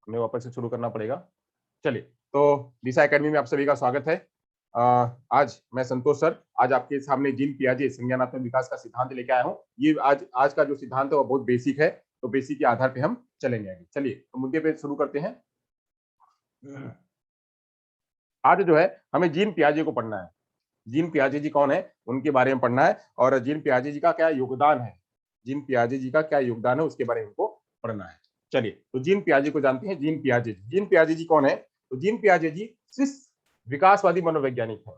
हमें वापस से शुरू करना पड़ेगा। चलिए, तो दिशा एकेडमी में आप सभी का स्वागत है। आज मैं संतोष सर आज आपके सामने जीन पियाजे संज्ञानात्मक विकास का सिद्धांत लेके आया हूँ। ये आज का जो सिद्धांत है वो बहुत बेसिक है, तो बेसिक के आधार पे हम चलेंगे आगे। चलिए, तो मुद्दे पे शुरू करते हैं। आज जो है हमें जीन पियाजे को पढ़ना है। जीन पियाजे जी कौन है, उनके बारे में पढ़ना है, और जीन पियाजे जी का क्या योगदान है, जीन पियाजे जी का क्या योगदान है उसके बारे में हमको पढ़ना है। चलिए, तो जीन पियाजे को जानते हैं। जीन पियाजे जी कौन है? तो जीन पियाजे जी स्विस विकासवादी मनोवैज्ञानिक है।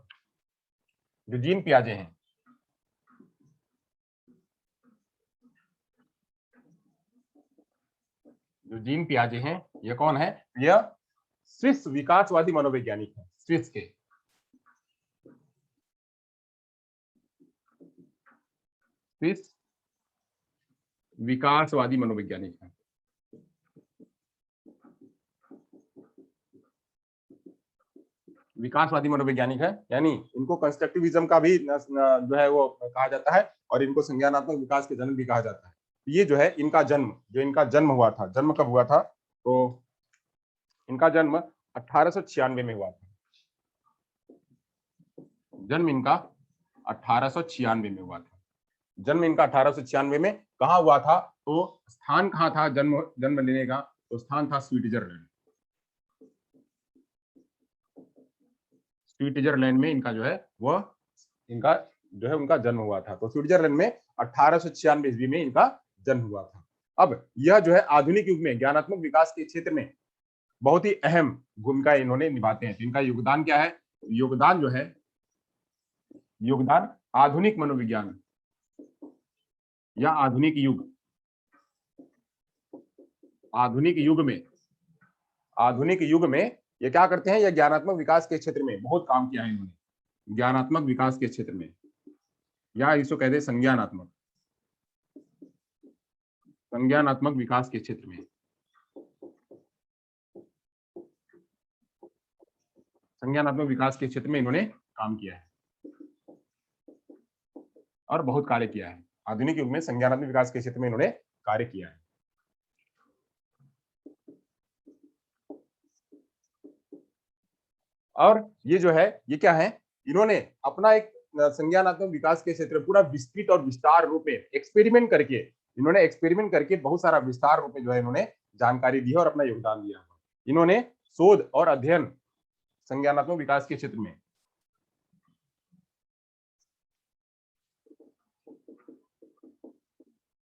जो जीन पियाजे हैं, जो जीन पियाजे हैं, ये कौन है? यह स्विस विकासवादी मनोवैज्ञानिक है। स्विस के स्विस विकासवादी मनोवैज्ञानिक है। विकासवादी मनोवैज्ञानिक है, यानी इनको कंस्ट्रक्टिविज्म का भी जो है वो कहा जाता है, और इनको संज्ञानात्मक विकास के जनक भी कहा जाता है। ये जो है इनका जन्म हुआ था, जन्म कब हुआ था? तो इनका जन्म 1896 में हुआ था। जन्म इनका 1896 में हुआ था। जन्म इनका 1896 में कहा हुआ था? तो स्थान कहाँ था जन्म लेने का? तो स्थान था स्विट्जरलैंड। स्विट्जरलैंड में इनका जो है वह इनका जो है उनका जन्म हुआ था। तो स्विट्जरलैंड में 1896 ईस्वी में इनका जन्म हुआ था। अब यह जो है आधुनिक युग में ज्ञानात्मक विकास के क्षेत्र में बहुत ही अहम भूमिका इन्होंने निभाते हैं। तो इनका योगदान क्या है? योगदान जो है, योगदान आधुनिक मनोविज्ञान या आधुनिक युग में ये क्या करते हैं? ये ज्ञानात्मक विकास के क्षेत्र में बहुत काम किया है इन्होंने। ज्ञानात्मक विकास के क्षेत्र में, या इसको कहते हैं संज्ञानात्मक विकास के क्षेत्र में, संज्ञानात्मक विकास के क्षेत्र में इन्होंने काम किया है और बहुत कार्य किया है। आधुनिक युग में संज्ञानात्मक विकास के क्षेत्र में इन्होंने कार्य किया है। और ये जो है ये क्या है? इन्होंने अपना एक संज्ञानात्मक विकास के क्षेत्र पूरा विस्तृत और विस्तार रूप में एक्सपेरिमेंट करके बहुत सारा विस्तार रूप में जो है इन्होंने जानकारी दी है और अपना योगदान दिया है। इन्होंने शोध और अध्ययन संज्ञानात्मक विकास के क्षेत्र में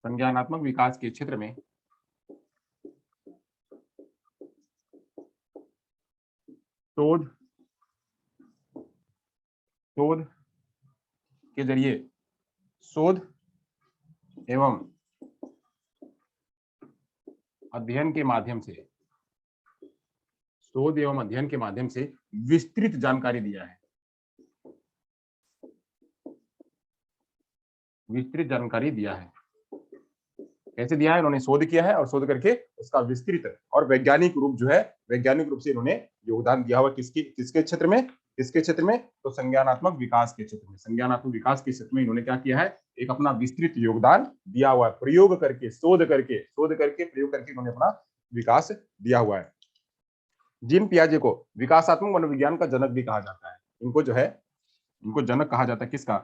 संज्ञानात्मक विकास के क्षेत्र में शोध के जरिए शोध एवं अध्ययन के माध्यम से विस्तृत जानकारी दिया है। कैसे दिया है? इन्होंने शोध किया है और शोध करके उसका विस्तृत और वैज्ञानिक रूप से इन्होंने योगदान दिया हुआ। किसके क्षेत्र में? तो संज्ञानात्मक विकास के क्षेत्र में इन्होंने क्या किया है? एक अपना विस्तृत योगदान दिया हुआ है। प्रयोग करके, शोध करके प्रयोग करके इन्होंने अपना विकास दिया हुआ है। जीन पियाजे को विकासात्मक मनोविज्ञान का जनक भी कहा जाता है। इनको जनक कहा जाता है। किसका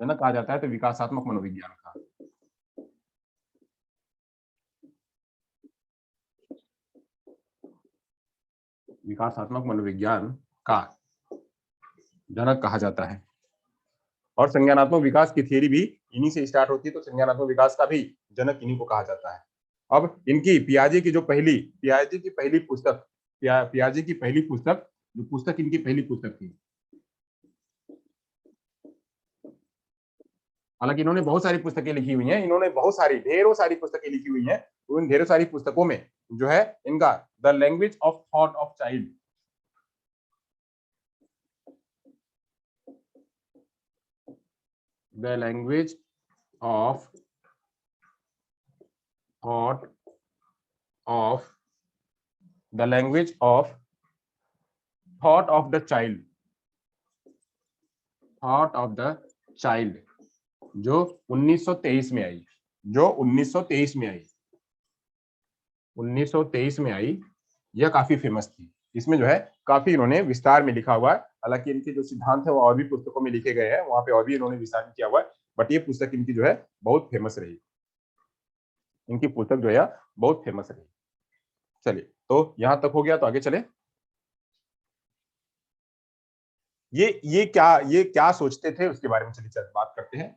जनक कहा जाता है? तो विकासात्मक मनोविज्ञान का। विकासात्मक मनोविज्ञान का जनक कहा जाता है। और संज्ञानात्मक विकास की थियरी भी इन्हीं से स्टार्ट होती है, तो संज्ञानात्मक विकास का भी जनक इन्हीं को कहा जाता है। अब इनकी पियाजे की पहली पुस्तक इनकी पहली पुस्तक थी। हालांकि इन्होंने बहुत सारी पुस्तकें लिखी हुई हैं, ढेरों सारी पुस्तकें लिखी हुई हैं। तो इन ढेरों सारी पुस्तकों में जो है इनका the language of thought of child, the language of thought of the child, जो 1923 में आई। 1923 में आई। यह काफी फेमस थी। इसमें जो है काफी इन्होंने विस्तार में लिखा हुआ है। हालांकि इनके जो सिद्धांत है वो और भी पुस्तकों में लिखे गए हैं, वहां पे और भी इन्होंने विस्तार में किया हुआ है, बट ये पुस्तक इनकी जो है बहुत फेमस रही। इनकी पुस्तक जो है बहुत फेमस रही। चलिए, तो यहां तक हो गया, तो आगे चले। ये क्या सोचते थे उसके बारे में चलिए बात करते हैं।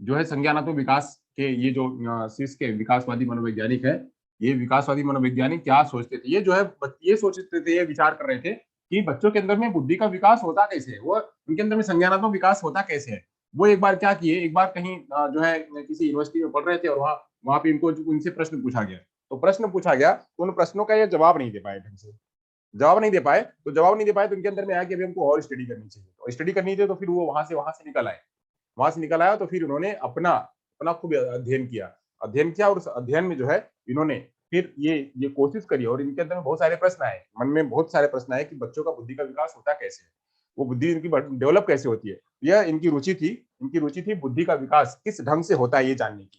जो है संज्ञानात्मक विकास के ये जो शीर्ष के विकासवादी मनोवैज्ञानिक है, ये विकासवादी मनोवैज्ञानिक क्या सोचते थे, ये जो है ये सोचते थे, ये विचार कर रहे थे कि बच्चों के अंदर में बुद्धि का विकास होता कैसे है, वो उनके अंदर में संज्ञानात्मक विकास होता कैसे है। वो एक बार क्या किए, एक बार कहीं जो है किसी यूनिवर्सिटी में पढ़ रहे थे, और वहां वहां पे इनको उनसे प्रश्न पूछा गया। तो प्रश्न पूछा गया तो उन प्रश्नों का ये जवाब नहीं दे पाए ढंग से। जवाब नहीं दे पाए तो उनके अंदर में आया कि अभी हमको और स्टडी करनी चाहिए, और स्टडी करनी चाहिए, तो फिर वो वहां से निकल आए। वहां से निकल आया तो फिर उन्होंने अपना अपना खूब अध्ययन किया, और उस अध्ययन में जो है इन्होंने फिर ये कोशिश करी, और इनके अंदर में बहुत सारे प्रश्न आए, मन में बहुत सारे प्रश्न आए कि बच्चों का बुद्धि का विकास होता कैसे है, वो बुद्धि इनकी डेवलप कैसे होती है। यह इनकी रुचि थी बुद्धि का विकास किस ढंग से होता है ये जानने की।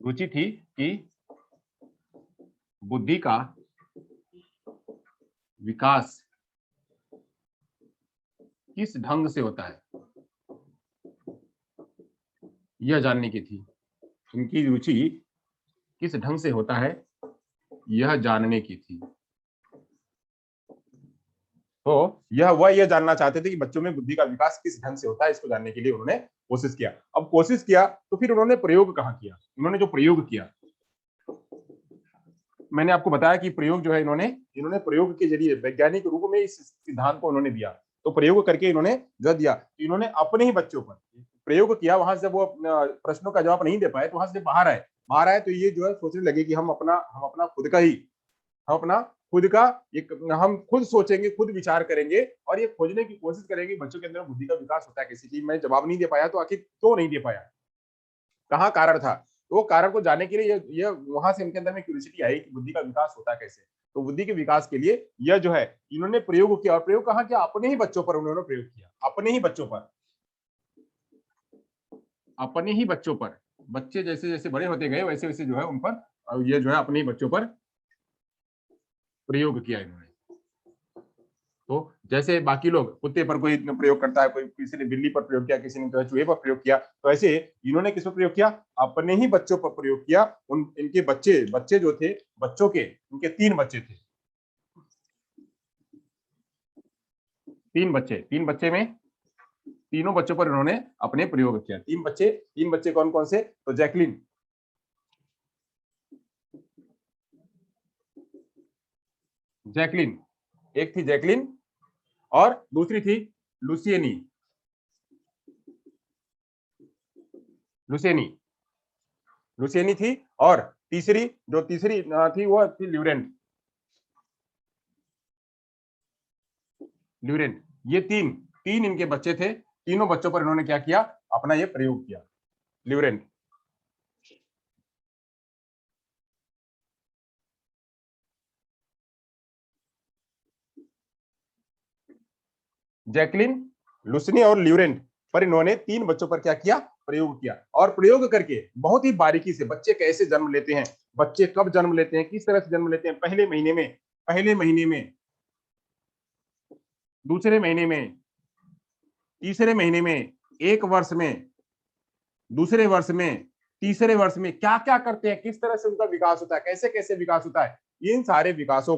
रुचि थी कि बुद्धि का विकास किस ढंग से होता है यह जानने की थी। इनकी रुचि किस ढंग से होता है यह जानने की थी। तो यह जानना चाहते थे कि बच्चों में बुद्धि का विकास किस ढंग से होता है, इसको जानने के लिए उन्होंने कोशिश किया। अब कोशिश किया तो फिर उन्होंने प्रयोग कहाँ किया। उन्होंने जो प्रयोग किया, मैंने आपको बताया कि प्रयोग जो है इन्होंने प्रयोग के जरिए वैज्ञानिक रूप में इस सिद्धांत को उन्होंने दिया। तो प्रयोग करके इन्होंने जो दिया, इन्होंने अपने ही बच्चों पर प्रयोग किया। वहां से वो प्रश्नों का जवाब नहीं दे पाए, तो वहां से बाहर आए तो ये जो है सोचने लगे कि हम अपना खुद का एक हम खुद सोचेंगे, खुद विचार करेंगे, और ये खोजने की कोशिश करेंगे बच्चों के अंदर बुद्धि का विकास होता है किसी चीज में। जवाब नहीं दे पाया तो आखिर क्यों नहीं दे पाया, कहाँ कारण था। तो वो कारण को जानने के लिए ये वहां से इनके अंदर में क्यूरियोसिटी आई कि बुद्धि का विकास होता कैसे। तो बुद्धि के विकास के लिए यह जो है इन्होंने प्रयोग किया, और प्रयोग कहाँ किया, अपने ही बच्चों पर उन्होंने प्रयोग किया। अपने ही बच्चों पर बच्चे जैसे जैसे बड़े होते गए, वैसे वैसे जो है उन पर ये जो है अपने ही बच्चों पर प्रयोग किया इन्होंने। तो जैसे बाकी लोग कुत्ते पर कोई प्रयोग करता है, कोई किसी ने बिल्ली पर प्रयोग किया, किसी ने चूहे पर प्रयोग किया, तो ऐसे इन्होंने किस पर प्रयोग किया, अपने ही बच्चों पर प्रयोग किया। इनके बच्चे बच्चे जो थे, बच्चों के इनके 3 बच्चे थे। 3 बच्चे में तीनों बच्चों पर इन्होंने अपने प्रयोग किया। 3 बच्चे कौन कौन से, तो जैकलिन, एक थी जैकलिन, और दूसरी थी लुसियनी लुसेनी लुसेनी थी, और तीसरी थी वो थी ल्यूरेंट। ये तीन तीन इनके बच्चे थे। तीनों बच्चों पर इन्होंने क्या किया, अपना ये प्रयोग किया। ल्यूरेंट, जैकलिन, लुसनी और ल्यूरेंट पर इन्होंने 3 बच्चों पर क्या किया, प्रयोग किया। और प्रयोग करके बहुत ही बारीकी से बच्चे कैसे जन्म लेते हैं, बच्चे कब जन्म लेते हैं, किस तरह से जन्म लेते हैं, पहले महीने में, दूसरे महीने में, तीसरे महीने में, 1 वर्ष में, दूसरे वर्ष में, तीसरे वर्ष में क्या क्या करते हैं, किस तरह से उनका विकास होता है, कैसे कैसे विकास होता है। इन सारे विकासों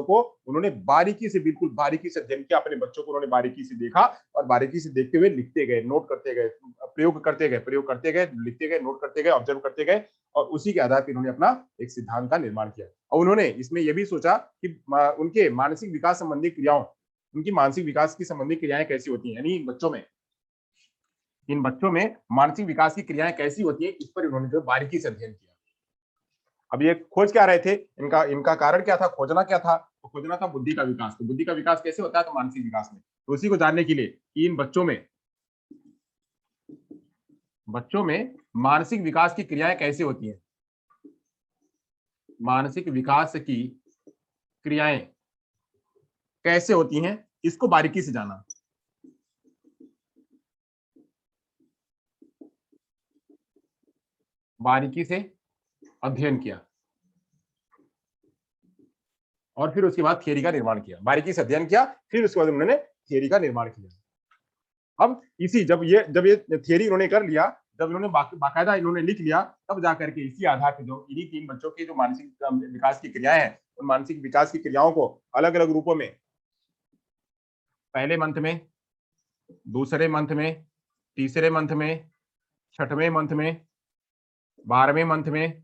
को उन्होंने बारीकी से, बिल्कुल बारीकी से अध्ययन किया। अपने बच्चों को उन्होंने बारीकी से देखा, और बारीकी से देखते हुए लिखते गए, नोट करते गए, प्रयोग करते गए, लिखते गए, नोट करते गए, ऑब्जर्व करते गए, और उसी के आधार पर उन्होंने अपना एक सिद्धांत का निर्माण किया। और उन्होंने इसमें यह भी सोचा कि उनके मानसिक विकास संबंधी क्रियाओं उनकी मानसिक विकास की संबंधी क्रियाएं कैसी होती हैं, यानी इन बच्चों में मानसिक विकास की क्रियाएं कैसी होती हैं, इस पर उन्होंने जो बारीकी से अध्ययन किया। अब ये खोज क्या रहे थे, इनका इनका कारण क्या था, खोजना क्या था, तो खोजना था बुद्धि का विकास। तो बुद्धि का विकास कैसे होता है, तो मानसिक विकास में। तो उसी को जानने के लिए कि इन बच्चों में मानसिक विकास की क्रियाएं कैसे होती हैं, मानसिक विकास की क्रियाएं कैसे होती हैं, इसको बारीकी से जाना। बारीकी से अध्ययन किया और फिर उसके बाद थियरी का निर्माण किया। बारीकी से अध्ययन किया, फिर उसके बाद उन्होंने थियरी का निर्माण किया। अब इसी जब ये थियरी इन्होंने कर लिया, जब इन्होंने बाकायदा इन्होंने लिख लिया, तब जाकर के इसी आधार पे जो इन्हीं 3 बच्चों के जो मानसिक विकास की क्रियाएं हैं, उन मानसिक विकास की क्रियाओं को अलग-अलग रूपों में पहले मंथ में, दूसरे मंथ में, तीसरे मंथ में, छठवें मंथ में, 12वें मंथ में,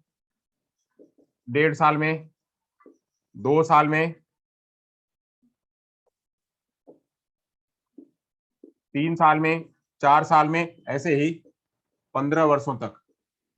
1.5 साल में, 2 साल में, 3 साल में, 4 साल में, ऐसे ही 15 वर्षों तक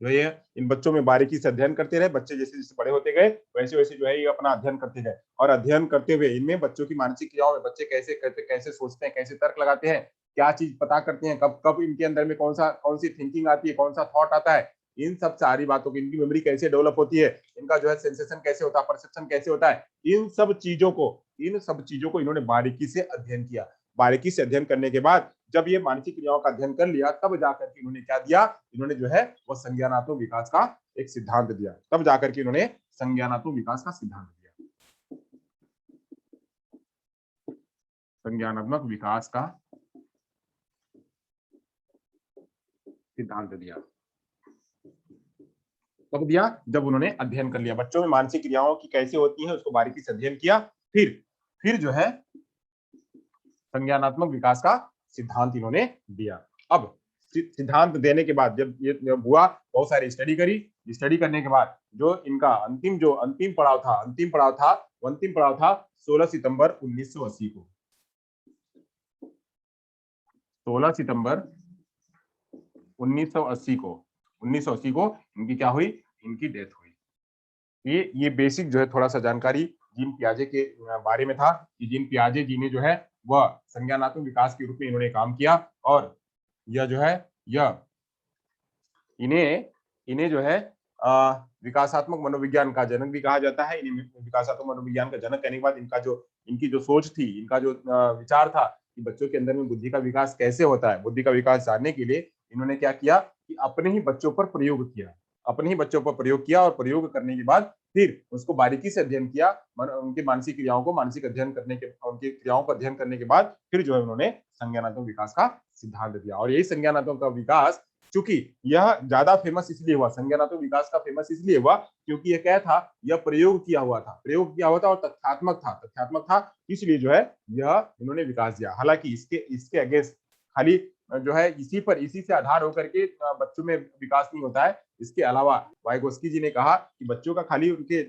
जो ये इन बच्चों में बारीकी से अध्ययन करते रहे। बच्चे जैसे-जैसे बड़े होते गए, वैसे-वैसे जो है ये अपना अध्ययन करते गए और अध्ययन करते हुए इनमें बच्चों की मानसिक क्रियाओं में बच्चे कैसे करते, कैसे सोचते हैं, कैसे तर्क लगाते हैं, क्या चीज़ पता करते हैं, कब इनके अंदर में कौन-सी थिंकिंग आती है, कौन-सा थॉट आता है, इन सब सारी बातों की इनकी मेमोरी कैसे डेवलप होती है, इनका जो है सेंसेशन कैसे होता है, परसेप्शन कैसे होता है, इन सब चीज़ों को इन्होंने बारीकी से अध्ययन किया। बारीकी से अध्ययन करने के बाद जब ये मानसिक क्रियाओं का अध्ययन कर लिया, तब जाकर के इन्होंने क्या दिया, इन्होंने जो है वो संज्ञानात्मक विकास का एक सिद्धांत दिया। तब जाकर के इन्होंने संज्ञानात्मक विकास का सिद्धांत दिया। संज्ञानात्मक विकास का सिद्धांत दिया। कब दिया? जब उन्होंने अध्ययन कर लिया, बच्चों में मानसिक क्रियाओं की कैसे होती है उसको बारीकी से अध्ययन किया, फिर जो है संज्ञानात्मक विकास का सिद्धांत इन्होंने दिया। अब सिद्धांत देने के बाद जब हुआ, बहुत सारी स्टडी करी, स्टडी करने के बाद जो इनका अंतिम पड़ाव था 16 सितंबर 1980 को। 16 सितंबर 1980 को इनकी क्या हुई? इनकी डेथ हुई। ये बेसिक जो है थोड़ा सा जानकारी जीन पियाजे के बारे में था कि जीन पियाजे जी ने जो है वह संज्ञानात्मक विकास के रूप में इन्होंने काम किया और यह जो है इन्हें जो है विकासात्मक मनोविज्ञान का जनक भी कहा जाता है। इन्हें विकासात्मक मनोविज्ञान का जनक कहने के बाद इनकी जो सोच थी, इनका जो विचार था कि बच्चों के अंदर में बुद्धि का विकास कैसे होता है, बुद्धि का विकास जानने के लिए इन्होंने क्या किया कि अपने ही बच्चों पर प्रयोग किया और प्रयोग करने के बाद फिर उसको बारीकी से अध्ययन किया, उनकी मानसिक क्रियाओं को मानसिक अध्ययन करने के उनकी क्रियाओं को अध्ययन करने के बाद फिर जो है उन्होंने संज्ञानात्मक विकास का सिद्धांत दिया और यही संज्ञानात्मक का विकास, चूंकि यह ज्यादा फेमस इसलिए हुआ, संज्ञानात्मक विकास का फेमस इसलिए हुआ क्योंकि यह क्या था, यह प्रयोग किया हुआ था और तथ्यात्मक था, इसलिए जो है यह इन्होंने विकास दिया। हालांकि इसके अगेंस्ट खाली जो है इसी से आधार होकर के बच्चों में विकास नहीं होता है। इसके अलावा वाइगोस्की जी ने कहा कि बच्चों का खाली उनके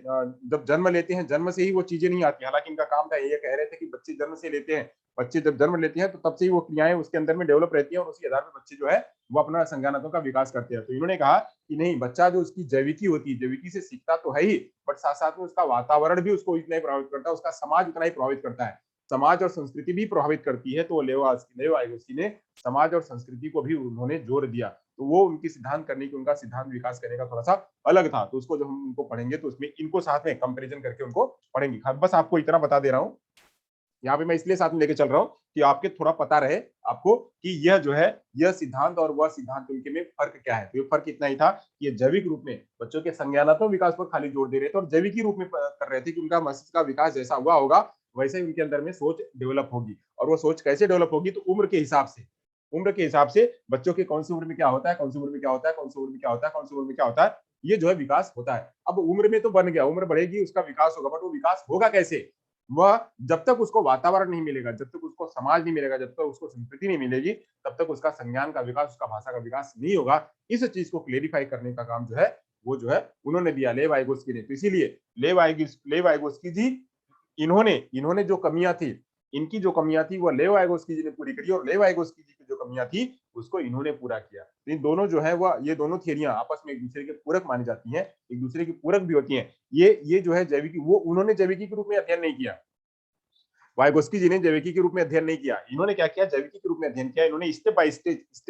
जब जन्म लेते हैं, जन्म से ही वो चीजें नहीं आती। हालांकि इनका काम था, ये कह रहे थे कि बच्चे जन्म से लेते हैं, बच्चे जब जन्म लेते हैं तो तब से ही वो क्रियाएं उसके अंदर में डेवलप रहती हैं और उसी आधार पर बच्चे जो है वो अपना संज्ञानात्मक का विकास करते हैं। तो इन्होंने कहा कि नहीं, बच्चा जो उसकी जैविकी होती है, जैविकी से सीखता तो है ही, बट साथ साथ में उसका वातावरण भी उसको इतना ही प्रभावित करता है, उसका समाज उतना ही प्रभावित करता है, समाज और संस्कृति भी प्रभावित करती है। तो लेओ वाइगोस्की ने समाज और संस्कृति को भी उन्होंने जोर दिया। तो वो उनका सिद्धांत विकास करने का थोड़ा सा अलग था। तो उसको जब हम उनको पढ़ेंगे तो उसमें इनको साथ में कंपैरिजन करके उनको पढ़ेंगे। बस आपको इतना बता दे रहा हूँ, यहाँ पे मैं इसलिए साथ में लेके चल रहा हूँ कि आपके थोड़ा पता रहे आपको कि यह जो है यह सिद्धांत और वह सिद्धांत उनके में फर्क क्या है। तो ये फर्क इतना ही था कि ये जैविक रूप में बच्चों के संज्ञानात्मक विकास पर खाली जोर दे रहे थे और जैविकी रूप में कर रहे थे कि उनका मस्तिष्क का विकास जैसा हुआ होगा वैसे ही उनके अंदर में सोच डेवलप होगी। और वो सोच कैसे डेवलप होगी? तो उम्र के हिसाब से बच्चों के कौन सी उम्र में क्या होता है, कौन सी उम्र में क्या होता है, कौन सी उम्र में क्या होता है, कौन सी उम्र में क्या होता है, ये जो है विकास होता है। अब उम्र में तो बन गया, उम्र बढ़ेगी उसका विकास होगा, बट वो विकास होगा कैसे? वह जब तक उसको वातावरण नहीं मिलेगा, जब तक उसको समाज नहीं मिलेगा, जब तक उसको संस्कृति नहीं मिलेगी, तब तक उसका संज्ञान का विकास, उसका भाषा का विकास नहीं होगा। इस चीज को क्लेरिफाई करने का काम जो है वो जो है उन्होंने दिया, लेव वाइगोस्की ने। तो इसीलिए लेव वाइगोस्की जी, इन्होंने जो कमियां थी, इनकी जो कमियां थी वो लेव वाइगोस्की जी ने पूरी करी और लेव वाइगोस्की जी की जो कमियां थी उसको इन्होंने पूरा किया। तो इन दोनों जो है वह ये दोनों थियरियां आपस में एक दूसरे के पूरक मानी जाती हैं, एक दूसरे की पूरक भी होती हैं। ये जो है जैविकी, वो उन्होंने जैविकी के रूप में अध्ययन नहीं किया, वाइगोस्की जी ने जैविकी के रूप में अध्ययन नहीं किया। इन्होंने क्या किया? जैविकी के रूप में अध्ययन किया। इन्होंने स्टेज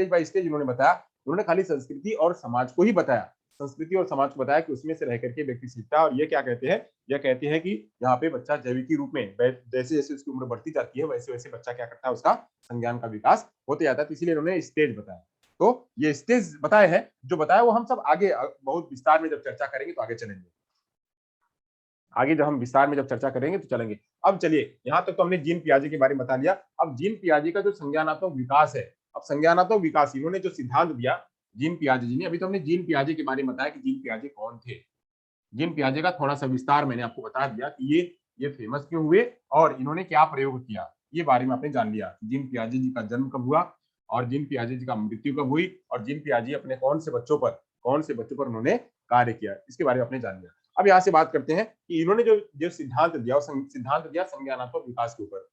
बाय स्टेज इन्होंने बताया। उन्होंने खाली संस्कृति और समाज को ही बताया, संस्कृति और समाज को बताया कि उसमें से रह करके व्यक्ति सीखता है। और ये क्या कहते हैं? यह कहते हैं कि यहाँ पे बच्चा जैविकी रूप में जैसे जैसे उसकी उम्र बढ़ती जाती है वैसे वैसे बच्चा क्या करता है, उसका संज्ञान का विकास होते जाता है। तो इसलिए इन्होंने स्टेज बताया। तो ये स्टेज बताए हैं, जो बताया वो हम सब आगे बहुत विस्तार में जब चर्चा करेंगे तो आगे चलेंगे, आगे जब हम विस्तार में जब चर्चा करेंगे तो चलेंगे। अब चलिए, यहाँ तक तो हमने जीन पियाजे के बारे में बता लिया। अब जीन पियाजे का जो संज्ञानात्मक विकास है, अब संज्ञानात्मक विकास इन्होंने जो सिद्धांत दिया जीन पियाजे जी ने, अभी तो हमने जीन पियाजे के बारे में बताया कि जीन पियाजे कौन थे। जीन पियाजे का थोड़ा सा विस्तार मैंने आपको बता दिया कि ये फेमस क्यों हुए और इन्होंने क्या प्रयोग किया, ये बारे में आपने जान लिया। जीन पियाजे जी का जन्म कब हुआ और जीन पियाजे जी का मृत्यु कब हुई और जीन पियाजे अपने कौन से बच्चों पर उन्होंने कार्य किया, इसके बारे में आपने जान लिया। अब यहाँ से बात करते हैं कि इन्होंने जो सिद्धांत दिया, सिद्धांत दिया संज्ञानात्मक विकास के ऊपर।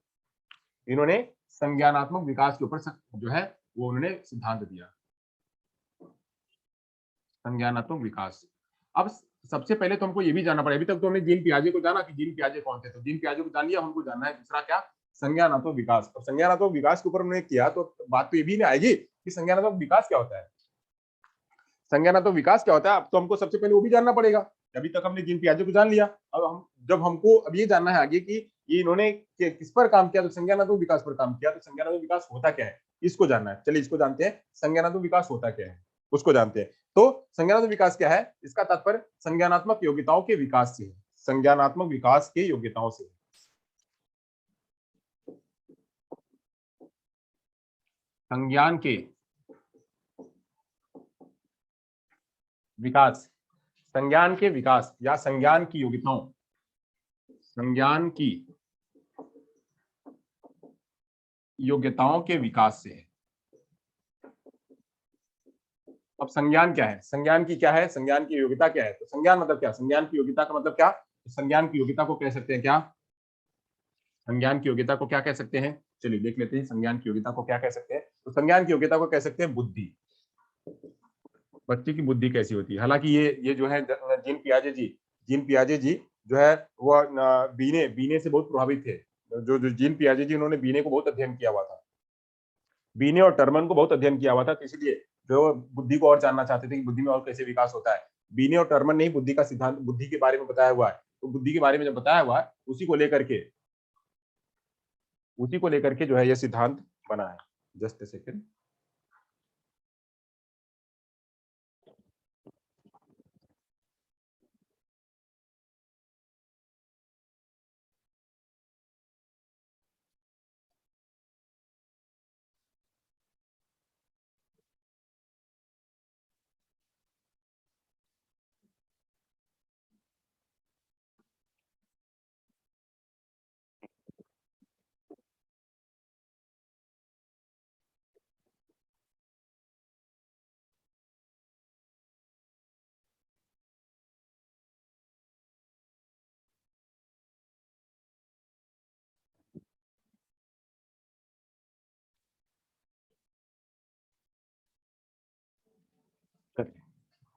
इन्होंने संज्ञानात्मक विकास के ऊपर जो है वो उन्होंने सिद्धांत दिया, संज्ञानात्मक विकास। अब सबसे पहले तो हमको ये भी जानना पड़ेगा, अभी तक तो हमने जीन पियाजे को जाना कि जीन पियाजे कौन थे, तो जीन पियाजे को जान लिया, हमको जानना है दूसरा क्या, संज्ञानात्मक विकास। और संज्ञानात्मक विकास के ऊपर उन्होंने किया तो बात तो ये भी नहीं आएगी कि संज्ञानात्मक विकास क्या होता है। संज्ञानात्मक विकास क्या होता है, अब तो हमको सबसे पहले वो भी जानना पड़ेगा। अभी तक हमने जीन पियाजे को जान लिया, अब हम जब हमको अब ये जानना है आगे कि ये इन्होंने किस पर काम किया, तो संज्ञानात्मक विकास पर काम किया। तो संज्ञानात्मक विकास होता क्या है, इसको जानना है। चलिए इसको जानते हैं, संज्ञानात्मक विकास होता क्या है उसको जानते हैं। तो संज्ञानात्मक विकास क्या है, इसका तात्पर्य संज्ञानात्मक योग्यताओं के विकास से है, संज्ञानात्मक विकास के योग्यताओं से। संज्ञान के विकास, संज्ञान के विकास या संज्ञान की योग्यताओं, संज्ञान की योग्यताओं के विकास से है। अब संज्ञान क्या है, संज्ञान की क्या है, संज्ञान की योग्यता क्या है। तो संज्ञान मतलब क्या, संज्ञान की योग्यता का मतलब क्या, तो संज्ञान की योग्यता को कह सकते हैं क्या, संज्ञान की योग्यता को क्या कह सकते हैं, चलिए देख लेते हैं संज्ञान की योग्यता को क्या कह सकते हैं। तो संज्ञान की योग्यता को कह सकते हैं बुद्धि, बच्चे की बुद्धि कैसी होती है। हालांकि ये जो है जीन पियाजे जी जो है वो बीने बीने से बहुत प्रभावित थे। जो जीन पियाजे जी उन्होंने बीने को बहुत अध्ययन किया हुआ था, बीने और टर्मन को बहुत अध्ययन किया हुआ था, तो इसलिए जो बुद्धि को और जानना चाहते थे कि बुद्धि में और कैसे विकास होता है। बीने और टर्मन ने ही बुद्धि का सिद्धांत, बुद्धि के बारे में बताया हुआ है। तो बुद्धि के बारे में जब बताया हुआ है उसी को लेकर के जो है ये सिद्धांत बना है। जस्ट सेकेंड,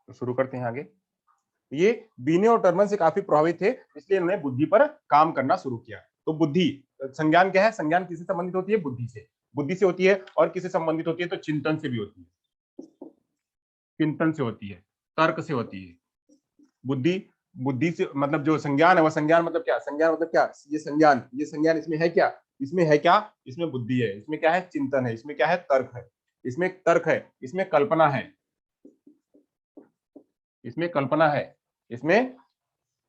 तो शुरू करते हैं आगे। ये बीने और टर्मन से काफी प्रभावित थे, इसलिए उन्होंने बुद्धि पर काम करना शुरू किया। तो बुद्धि, संज्ञान क्या है, संज्ञान किससे संबंधित होती है, बुद्धि से होती है। और किससे संबंधित होती है, तो चिंतन से भी होती है, चिंतन से होती है, तर्क से होती है। बुद्धि, बुद्धि से मतलब जो संज्ञान है, वह संज्ञान मतलब क्या, संज्ञान मतलब क्या, ये संज्ञान इसमें है क्या, इसमें बुद्धि है, इसमें क्या है, चिंतन है, इसमें क्या है, तर्क है, इसमें तर्क है, इसमें कल्पना है, इसमें कल्पना है, इसमें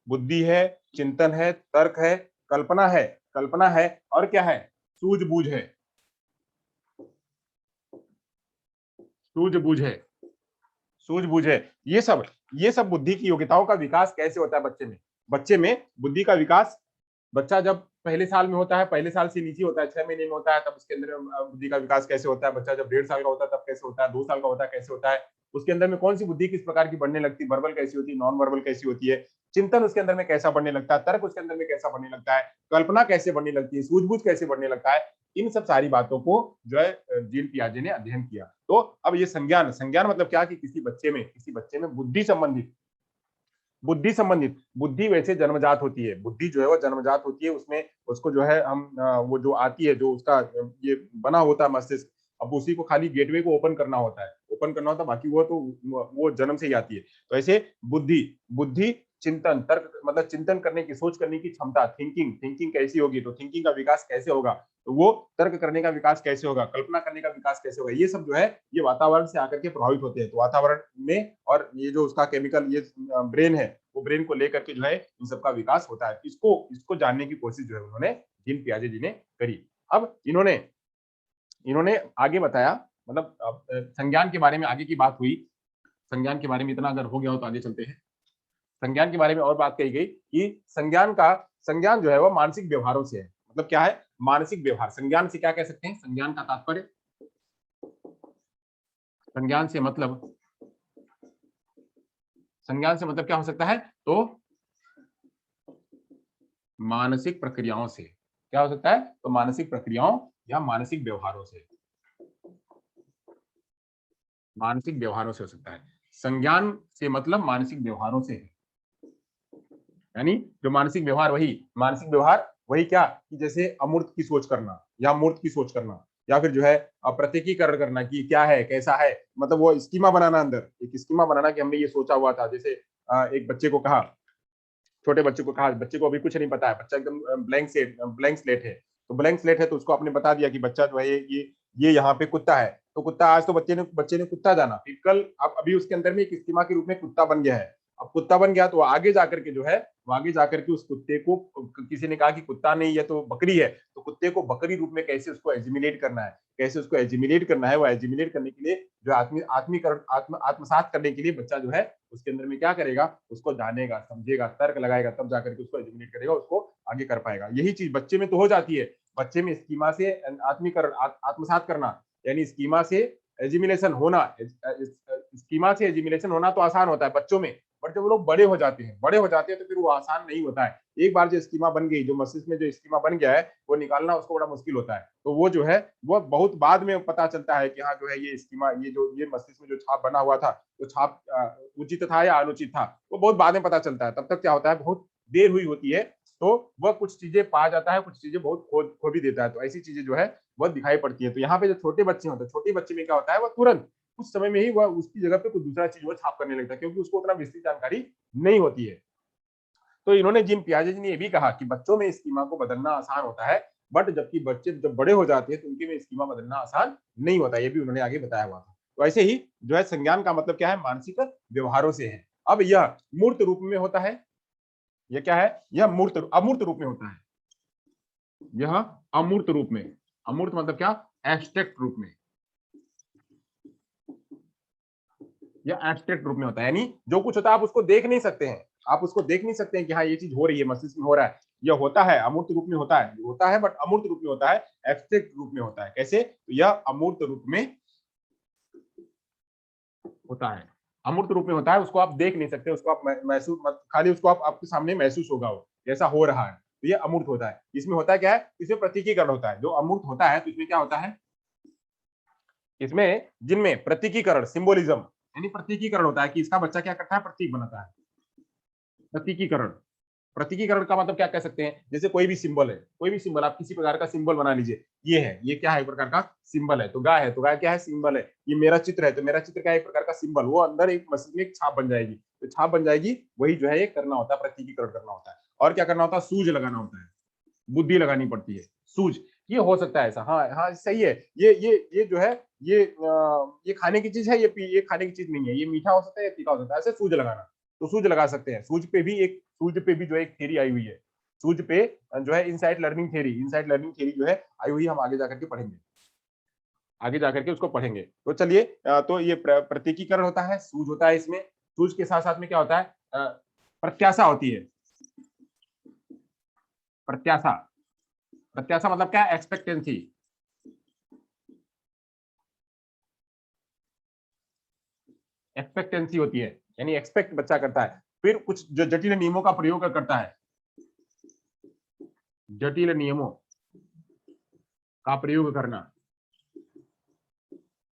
बुद्धि है, चिंतन है, तर्क है, कल्पना है, कल्पना है, और क्या है, सूझबूझ है, सूझबूझ है, सूझबूझ है। ये सब बुद्धि की योग्यताओं का विकास कैसे होता है बच्चे में। बच्चे में बुद्धि का विकास, बच्चा जब पहले साल में होता है, पहले साल से नीचे होता है, 6 महीने में होता है, तब उसके अंदर बुद्धि का विकास कैसे होता है। बच्चा जब 1.5 साल का होता है तब कैसे होता है, 2 साल का होता है कैसे होता है, उसके अंदर में कौन सी बुद्धि किस प्रकार की बढ़ने लगती है, वर्बल कैसी होती है, नॉन वर्बल कैसी होती है, चिंतन उसके अंदर में कैसा बढ़ने लगता है, तर्क उसके अंदर में कैसा बढ़ने लगता है, कल्पना कैसे बढ़ने लगती है, सूझबूझ कैसे बढ़ने लगता है। इन सब सारी बातों को जो है जीन पियाजे ने अध्ययन किया। तो अब ये संज्ञान मतलब क्या कि किसी बच्चे में बुद्धि वैसे जन्मजात होती है, बुद्धि जो है वो जन्मजात होती है, उसमें उसको जो है हम वो जो आती है, जो उसका ये बना होता है मस्तिष्क, अब उसी को खाली गेटवे को ओपन करना होता है, ओपन करना होता है, बाकी वो तो वो जन्म से ही आती है। तो ऐसे बुद्धि, बुद्धि चिंतन, तर्क मतलब चिंतन करने की, सोच करने की क्षमता, थिंकिंग, थिंकिंग कैसी होगी, तो थिंकिंग का विकास कैसे होगा, तो वो तर्क करने का विकास कैसे होगा, कल्पना करने का विकास कैसे होगा, ये सब जो है ये वातावरण से आकर के प्रभावित होते हैं। तो वातावरण में और ये जो उसका केमिकल, ये ब्रेन है, वो ब्रेन को लेकर के जो है इन सबका विकास होता है। इसको इसको जानने की कोशिश जो है उन्होंने जीन पियाजे जी ने करी। अब इन्होंने इन्होंने आगे बताया, मतलब संज्ञान के बारे में आगे की बात हुई। संज्ञान के बारे में इतना अगर हो गया हो तो आगे चलते हैं। संज्ञान के बारे में और बात कही गई कि संज्ञान जो है वो मानसिक व्यवहारों से है। मतलब क्या है, मानसिक व्यवहार। संज्ञान से क्या कह सकते हैं, संज्ञान का तात्पर्य, संज्ञान से मतलब, संज्ञान से मतलब क्या हो सकता है, तो मानसिक प्रक्रियाओं से। क्या हो सकता है, तो मानसिक प्रक्रियाओं या मानसिक व्यवहारों से, मानसिक व्यवहारों से हो सकता है। संज्ञान से मतलब मानसिक व्यवहारों से है, यानी जो मानसिक व्यवहार, वही क्या कि जैसे अमूर्त की सोच करना या मूर्त की सोच करना, या फिर जो है प्रतीकीकरण करना कि क्या है कैसा है, मतलब वो स्कीमा बनाना, अंदर एक स्कीमा बनाना कि हमने ये सोचा हुआ था। जैसे एक बच्चे को कहा, छोटे बच्चे को कहा, बच्चे को अभी कुछ नहीं पता है, बच्चा एकदम ब्लैंक स्लेट है, तो ब्लैंक स्लेट है तो उसको आपने बता दिया कि बच्चा जो है ये यहाँ पे कुत्ता है, तो कुत्ता, आज तो बच्चे ने कुत्ता जाना, फिर कल अब अभी उसके अंदर में एक स्कीमा के रूप में कुत्ता बन गया है। अब कुत्ता बन गया तो आगे जाकर के जो है, वो आगे जाकर के उस कुत्ते को, किसी ने कहा कि कुत्ता नहीं है तो बकरी है, तो कुत्ते को बकरी रूप में कैसे उसको एजिमिलेट करना है, कैसे उसको एजिमिलेट करना है, वो एजिमिलेट करने के लिए जो आत्मीकरण, आत्मसात करने के लिए बच्चा जो है उसके अंदर में क्या करेगा, उसको जानेगा, समझेगा, तर्क लगाएगा, तब जाकर के उसको एजिमिनेट करेगा, उसको आगे कर पाएगा। यही चीज बच्चे में तो हो जाती है, बच्चे में स्कीमा से आत्मीकरण, आत्मसात करना, यानी स्कीमा से एजिमिलेशन होना, स्कीमा से एजिमिलेशन होना तो आसान होता है बच्चों में, बट जब वो लोग बड़े हो जाते हैं तो फिर वो आसान नहीं होता है। एक बार जो स्कीमा बन गई, जो मस्तिष्क में जो स्कीमा बन गया है, वो निकालना उसको बड़ा मुश्किल होता है। तो वो जो है वो बहुत बाद में पता चलता है कि हाँ जो है ये स्कीमा, ये मस्तिष्क में जो छाप बना हुआ था, वो छाप उचित था या अनुचित था, वो बहुत बाद में पता चलता है। तब तक क्या होता है, बहुत देर हुई होती है, तो वह कुछ चीजें पा जाता है, कुछ चीजें बहुत खो भी देता है। तो ऐसी चीजें जो है वह दिखाई पड़ती है। तो यहाँ पे जो छोटे बच्चे होते हैं, छोटे बच्चे में क्या होता है, वह तुरंत कुछ समय में ही वह उसकी जगह पे कुछ दूसरा चीज वो छाप करने लगता है, क्योंकि उसको उतना विस्तृत जानकारी नहीं होती है। तो इन्होंने, जीन पियाजे जी ने ये भी कहा कि बच्चों में स्कीमा को बदलना आसान होता है, बट जबकि बच्चे जब बड़े हो जाते हैं तो उनके में स्कीमा बदलना आसान नहीं होता, ये भी उन्होंने आगे बताया हुआ था। तो ऐसे ही जो है संज्ञान का मतलब क्या है, मानसिक व्यवहारों से है। अब यह मूर्त रूप में होता है, यह क्या है, यह अमूर्त रूप में होता है, यह अमूर्त रूप में, अमूर्त मतलब क्या, एब्स्ट्रैक्ट रूप में, या एब्स्ट्रैक्ट रूप में होता है, यानी जो कुछ होता है आप उसको देख नहीं सकते हैं, आप उसको देख नहीं सकते हैं कि हाँ ये चीज हो रही है, मस्तिष्क में हो रहा है। यह होता है अमूर्त रूप में होता है बट अमूर्त रूप में होता है, एब्स्ट्रैक्ट रूप में होता है। कैसे, तो यह अमूर्त रूप में होता है, अमूर्त रूप में होता है, उसको आप देख नहीं सकते, उसको आप महसूस मत, खाली उसको आप आपके सामने महसूस होगा वो जैसा हो रहा है, तो ये अमूर्त होता है। इसमें होता है क्या है, इसमें प्रतीकीकरण होता है। जो अमूर्त होता है तो इसमें क्या होता है, इसमें जिनमें प्रतीकीकरण, सिंबोलिज्म, यानी प्रतीकीकरण होता है कि इसका बच्चा क्या करता है, प्रतीक बनाता है। प्रतीकीकरण, प्रतीकीकरण का मतलब क्या कह सकते हैं, जैसे कोई भी सिंबल है, कोई भी सिंबल आप किसी प्रकार का सिंबल बना लीजिए, ये है, ये क्या है, एक प्रकार का सिंबल है। तो गाय है तो गाय क्या है, सिंबल है। ये मेरा चित्र है तो मेरा चित्र क्या है, एक प्रकार का सिंबल, वो अंदर एक मशीन में एक छाप बन जाएगी, तो छाप बन जाएगी, वही जो है ये करना होता है, प्रतीकीकरण करना होता है। और क्या करना होता है, सूझ लगाना होता है, बुद्धि लगानी पड़ती है, सूझ। ये हो सकता है ऐसा, हाँ हाँ सही है, ये जो है ये खाने की चीज है, ये खाने की चीज नहीं है, ये मीठा हो सकता है, ये तीखा हो सकता है, ऐसे सूझ लगाना। तो सूझ लगा सकते हैं। सूझ पे भी जो है एक थ्योरी आई हुई है, सूझ पे जो है इनसाइड लर्निंग थ्योरी जो है आई हुई, हम आगे जाकर के पढ़ेंगे, आगे जाकर के उसको पढ़ेंगे। तो चलिए, तो ये प्रतीकीकरण होता है, सूझ होता है इसमें, सूझ के साथ साथ में क्या होता है, प्रत्याशा होती है, प्रत्याशा, प्रत्याशा मतलब क्या, एक्सपेक्टेंसी, एक्सपेक्टेंसी होती है, यानी एक्सपेक्ट बच्चा करता है। फिर कुछ जो जटिल नियमों का प्रयोग करता है, जटिल नियमों का प्रयोग करना,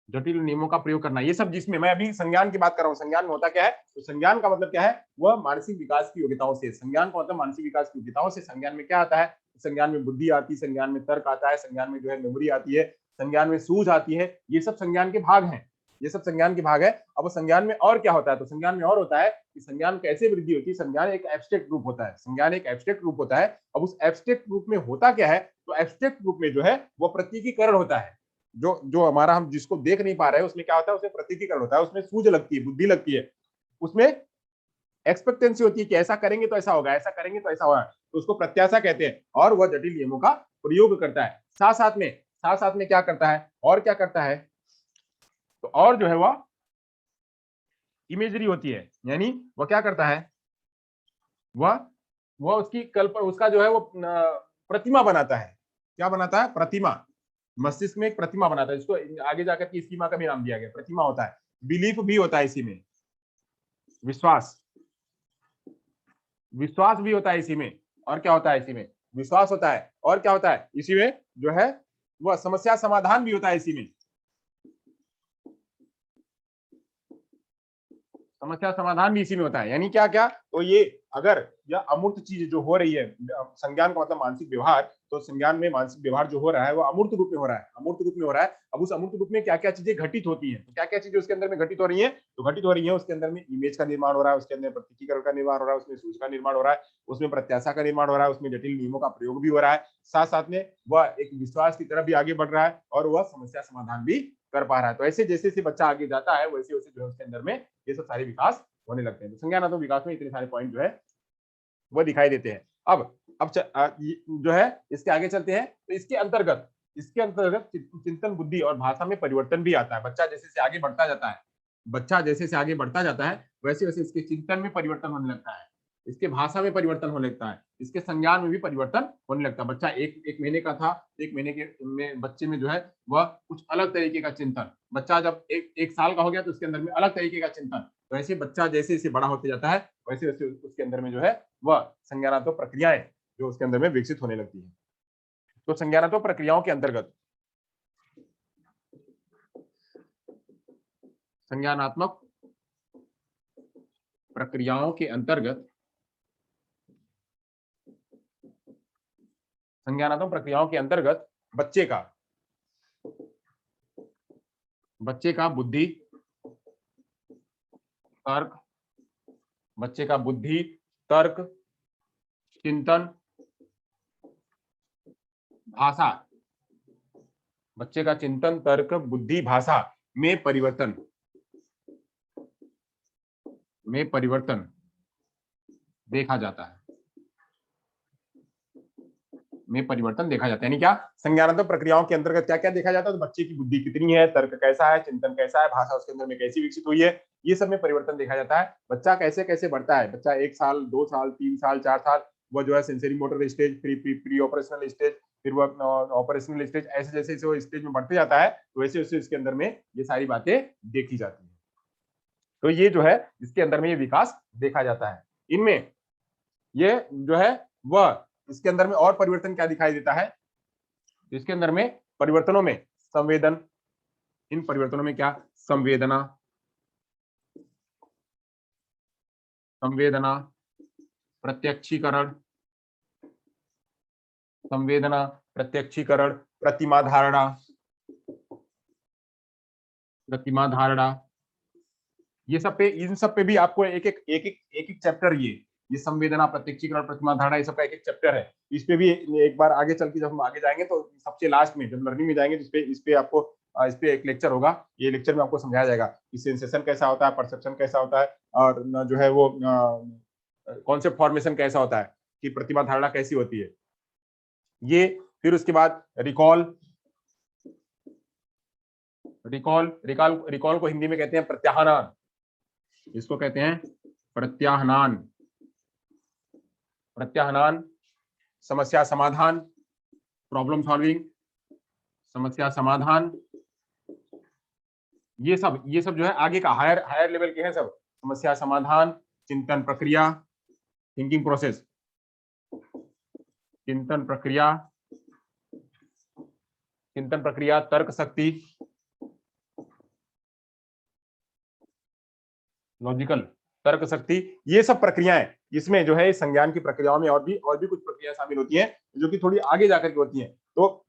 जटिल नियमों का प्रयोग करना, ये सब जिसमें मैं अभी संज्ञान की बात कर रहा हूँ। संज्ञान में होता क्या है, तो संज्ञान का मतलब क्या है, वह मानसिक विकास की योग्यताओं से, संज्ञान का मतलब मानसिक विकास की योग्यताओं से। संज्ञान में क्या आता है, संज्ञान में बुद्धि आती है, संज्ञान में तर्क आता है, संज्ञान में जो है मेमोरी आती है, संज्ञान में सूझ आती है, ये सब संज्ञान के भाग हैं, ये सब संज्ञान के भाग है। अब संज्ञान में और क्या होता है, तो संज्ञान में और होता है कि संज्ञान कैसे वृद्धि होती है। संज्ञान एक एब्स्ट्रैक्ट रूप होता है, संज्ञान एक एब्स्ट्रैक्ट रूप होता है। अब उस एब्स्ट्रैक्ट रूप में होता क्या है, तो एब्स्ट्रैक्ट रूप में जो है वो प्रतीकीकरण होता है। जो जो हमारा हम जिसको देख नहीं पा रहे हैं उसमें क्या होता है, उसमें प्रतीकीकरण होता है, उसमें सूझ लगती है, बुद्धि लगती है, उसमें एक्सपेक्टेंसी होती है कि ऐसा करेंगे तो ऐसा होगा, ऐसा करेंगे तो ऐसा होगा, तो उसको प्रत्याशा कहते हैं। और वह जटिल नियमों का प्रयोग करता है। साथ साथ में क्या करता है, और क्या करता है, तो और जो है वह इमेजरी होती है, यानी वह क्या करता है, वह उसकी कल्पना, उसका जो है वो प्रतिमा बनाता है। क्या बनाता है, प्रतिमा, मस्तिष्क में एक प्रतिमा बनाता है, जिसको आगे जाकर के स्कीमा का भी नाम दिया गया, प्रतिमा होता है। बिलीफ भी होता है इसी में, विश्वास, विश्वास भी होता है इसी में। और क्या होता है इसी में, विश्वास होता है। और क्या होता है इसी में, जो है वह समस्या समाधान भी होता है इसी में, समस्या समाधान भी इसी में होता है। यानी क्या क्या, तो ये अगर यह अमूर्त चीज जो हो रही है, संज्ञान का मतलब मानसिक व्यवहार, तो संज्ञान में मानसिक व्यवहार जो हो रहा है वो अमूर्त रूप में हो रहा है, अमूर्त रूप में हो रहा है। अब उस अमूर्त रूप में क्या क्या चीजें घटित होती हैं, तो क्या क्या चीजें उसके अंदर में घटित हो रही है, तो घटित हो रही है उसके अंदर में इमेज का निर्माण हो रहा है, उसके अंदर प्रतीकीकरण का निर्माण हो रहा है, उसमें सूझ का निर्माण हो रहा है, उसमें प्रत्याशा का निर्माण हो रहा है, उसमें जटिल नियमों का प्रयोग भी हो रहा है, साथ साथ में वह एक विश्वास की तरफ भी आगे बढ़ रहा है, और वह समस्या समाधान भी कर पा रहा है। तो ऐसे जैसे जैसे बच्चा आगे जाता है वैसे वैसे जो है उसके अंदर में ये सब सारे विकास होने लगते हैं। तो संज्ञानात्मक विकास में इतने सारे पॉइंट जो है वो दिखाई देते हैं। अब जो है इसके आगे चलते हैं, तो इसके अंतर्गत चिंतन, बुद्धि और भाषा में परिवर्तन भी आता है। बच्चा जैसे से आगे बढ़ता जाता है, बच्चा जैसे से आगे बढ़ता जाता है वैसे वैसे इसके चिंतन में परिवर्तन होने लगता है, इसके भाषा में परिवर्तन होने लगता है, इसके संज्ञान में भी परिवर्तन होने लगता है। बच्चा एक महीने का था, एक महीने के में बच्चे में जो है वह कुछ अलग तरीके का चिंतन, बच्चा जब एक साल का हो गया तो उसके अंदर में अलग तरीके का चिंतन। तो ऐसे बच्चा जैसे जैसे बड़ा होते जाता है वैसे वैसे उसके अंदर में जो है वह संज्ञानात्मक प्रक्रियाएं जो उसके अंदर में विकसित होने लगती है। तो संज्ञानात्मक प्रक्रियाओं के अंतर्गत, संज्ञानात्मक प्रक्रियाओं के अंतर्गत, संज्ञानात्मक प्रक्रियाओं के अंतर्गत बच्चे का बुद्धि, तर्क, बच्चे का बुद्धि, तर्क, चिंतन, भाषा, बच्चे का चिंतन, तर्क, बुद्धि, भाषा में परिवर्तन देखा जाता है, में परिवर्तन देखा जाता है। यानी क्या, संज्ञानात्मक प्रक्रियाओं के अंतर्गत क्या क्या देखा जाता है, तो बच्चे की बुद्धि कितनी है, तर्क कैसा है, चिंतन कैसा है, भाषा उसके अंदर में कैसी विकसित हुई है, ये सब में परिवर्तन देखा जाता है। बच्चा कैसे कैसे बढ़ता है, बच्चा 1 साल, 2 साल, 3 साल, 4 साल, वह जो है sensory motor stage, pre operational stage, फिर वह ऑपरेशनल स्टेज, ऐसे जैसे जैसे वो स्टेज में बढ़ते जाता है तो वैसे वैसे इसके अंदर में ये सारी बातें देखी जाती है। तो ये जो है इसके अंदर में ये विकास देखा जाता है। इनमें ये जो है वह इसके अंदर में और परिवर्तन क्या दिखाई देता है, इसके अंदर में परिवर्तनों में संवेदन, इन परिवर्तनों में क्या, संवेदना, प्रत्यक्षीकरण, प्रतिमा धारणा, ये सब पे, इन सब पे भी आपको एक एक चैप्टर, ये संवेदना, प्रत्यक्षीकरण, प्रतिमा धारणा, ये सब का एक चैप्टर है। इस पे भी एक बार आगे चल के जब हम आगे जाएंगे तो सबसे लास्ट में जब लर्निंग में जाएंगे तो इस पे आपको इस पे एक लेक्चर होगा, ये लेक्चर में आपको समझाया जाएगा कि सेंसेशन कैसा होता है, परसेप्शन कैसा होता है, और जो है वो कॉन्सेप्ट फॉर्मेशन कैसा होता है, कि प्रतिमा धारणा कैसी होती है ये। फिर उसके बाद रिकॉल, रिकॉल को हिंदी में कहते हैं प्रत्याहनान, इसको कहते हैं प्रत्याहनान, समस्या समाधान, प्रॉब्लम सॉल्विंग, समस्या समाधान, ये सब जो है आगे का हायर लेवल के हैं सब। समस्या समाधान, चिंतन प्रक्रिया, थिंकिंग प्रोसेस, चिंतन प्रक्रिया, तर्क शक्ति, लॉजिकल, तर्क शक्ति, ये सब प्रक्रियाएं इसमें जो है संज्ञान की प्रक्रियाओं में और भी कुछ प्रक्रिया शामिल होती हैं जो कि थोड़ी आगे जाकर के होती हैं। तो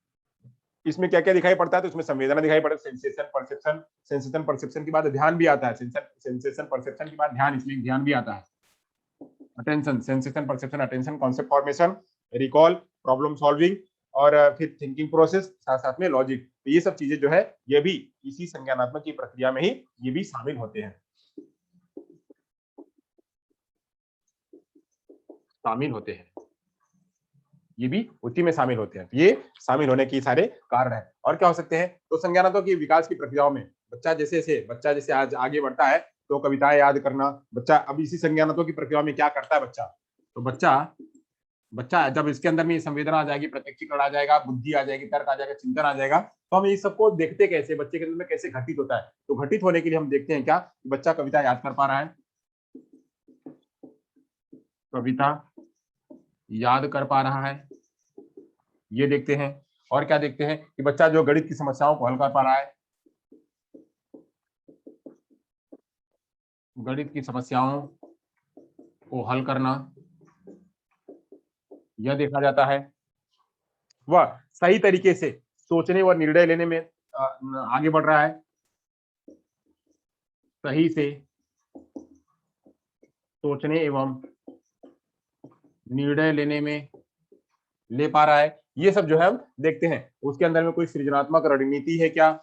इसमें क्या क्या दिखाई पड़ता है, तो इसमें संवेदना दिखाई पड़ता है, सेंसेशन परसेप्शन, सेंसेशन परसेप्शन के बाद ध्यान भी आता है, सेंसेशन परसेप्शन के बाद ध्यान, इसमें ध्यान भी आता है, attention, sensation perception attention, concept formation, recall, problem solving, और फिर थिंकिंग प्रोसेस, साथ साथ में लॉजिक। तो ये सब चीजें जो है ये भी इसी संज्ञानात्मक की प्रक्रिया में ही ये भी शामिल होते हैं, शामिल होते हैं, ये भी उसी में शामिल होते हैं। ये शामिल होने के सारे कारण है। और क्या हो सकते हैं, तो संज्ञानात्मक की विकास की प्रक्रियाओं में बच्चा जैसे आज आगे बढ़ता है तो कविताएं याद करना, बच्चा अब इसी संज्ञानात्मक की प्रक्रिया में क्या करता है बच्चा, तो बच्चा बच्चा जब इसके अंदर में संवेदना आ जाएगी, प्रत्यक्षीकरण आ जाएगा, बुद्धि आ जाएगी, तर्क आ जाएगा, चिंतन आ जाएगा, तो हम इस सबको देखते कैसे, बच्चे के अंदर में कैसे घटित होता है। तो घटित होने के लिए हम देखते हैं क्या, बच्चा कविता याद कर पा रहा है, कविता याद कर पा रहा है, ये देखते हैं। और क्या देखते हैं कि बच्चा जो गणित की समस्याओं को हल कर पा रहा है, गणित की समस्याओं को हल करना, यह देखा जाता है। वह सही तरीके से सोचने और निर्णय लेने में आगे बढ़ रहा है, सही से सोचने एवं निर्णय लेने में ले पा रहा है, ये सब जो है हम देखते हैं। उसके अंदर में कोई सृजनात्मक रणनीति है क्या,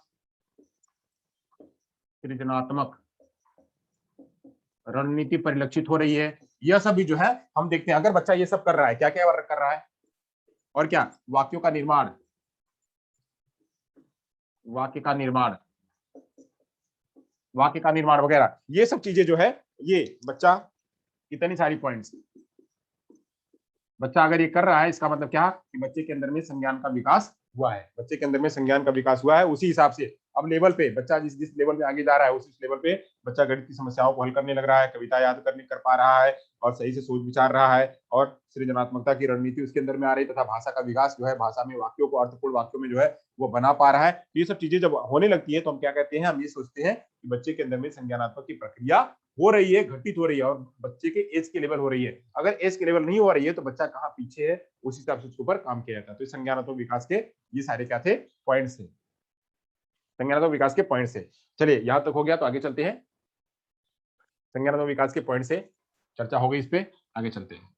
सृजनात्मक रणनीति परिलक्षित हो रही है, यह सब भी जो है हम देखते हैं। अगर बच्चा ये सब कर रहा है, क्या क्या कर रहा है, और क्या वाक्यों का निर्माण, वाक्य का निर्माण, वाक्य का निर्माण वगैरह, ये सब चीजें जो है ये बच्चा, इतनी सारी पॉइंट्स बच्चा अगर ये कर रहा है, इसका मतलब क्या कि बच्चे के अंदर में संज्ञान का विकास हुआ है, बच्चे के अंदर में संज्ञान का विकास हुआ है। उसी हिसाब से अब लेवल पे बच्चा जिस जिस लेवल में आगे जा रहा है, उस लेवल पे बच्चा गणित की समस्याओं को हल करने लग रहा है, कविता याद करने कर पा रहा है, और सही से सोच विचार रहा है, और सृजनात्मकता की रणनीति उसके अंदर में आ रही है, तथा भाषा का विकास जो है, भाषा में वाक्यों को अर्थपूर्ण वाक्यों में जो है वो बना पा रहा है। तो ये सब चीजें जब होने लगती है तो हम क्या कहते हैं, हम ये सोचते हैं कि बच्चे के अंदर में संज्ञानात्मक की प्रक्रिया हो रही है, घटित हो रही है, और बच्चे के एज के लेवल हो रही है। अगर एज के लेवल नहीं हो रही है तो बच्चा कहाँ पीछे है, उस हिसाब से उसके ऊपर काम किया जाता है। तो संज्ञानात्मक विकास के ये सारे क्या थे, पॉइंट्स थे, संज्ञानात्मक विकास के पॉइंट्स थे। चलिए यहां तक हो गया, तो आगे चलते हैं। संज्ञानात्मक विकास के पॉइंट से चर्चा हो गई, इस पे आगे चलते हैं।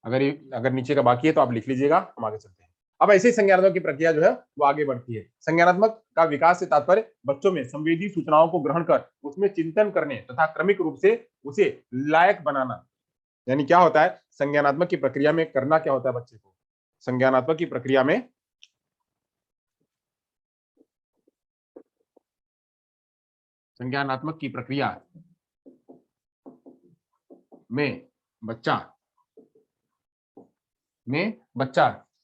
अगर नीचे का बाकी है तो आप लिख लीजिएगा, हम आगे चलते हैं। अब ऐसे ही संज्ञानात्मक की प्रक्रिया जो है वो आगे बढ़ती है। संज्ञानात्मक का विकास से तात्पर्य बच्चों में संवेदी सूचनाओं को ग्रहण कर उसमें चिंतन करने तथा क्रमिक रूप से उसे लायक बनाना। यानी क्या होता है संज्ञानात्मक की प्रक्रिया में, करना क्या होता है बच्चे को, संज्ञानात्मक की प्रक्रिया में संज्ञानात्मक की प्रक्रिया में बच्चा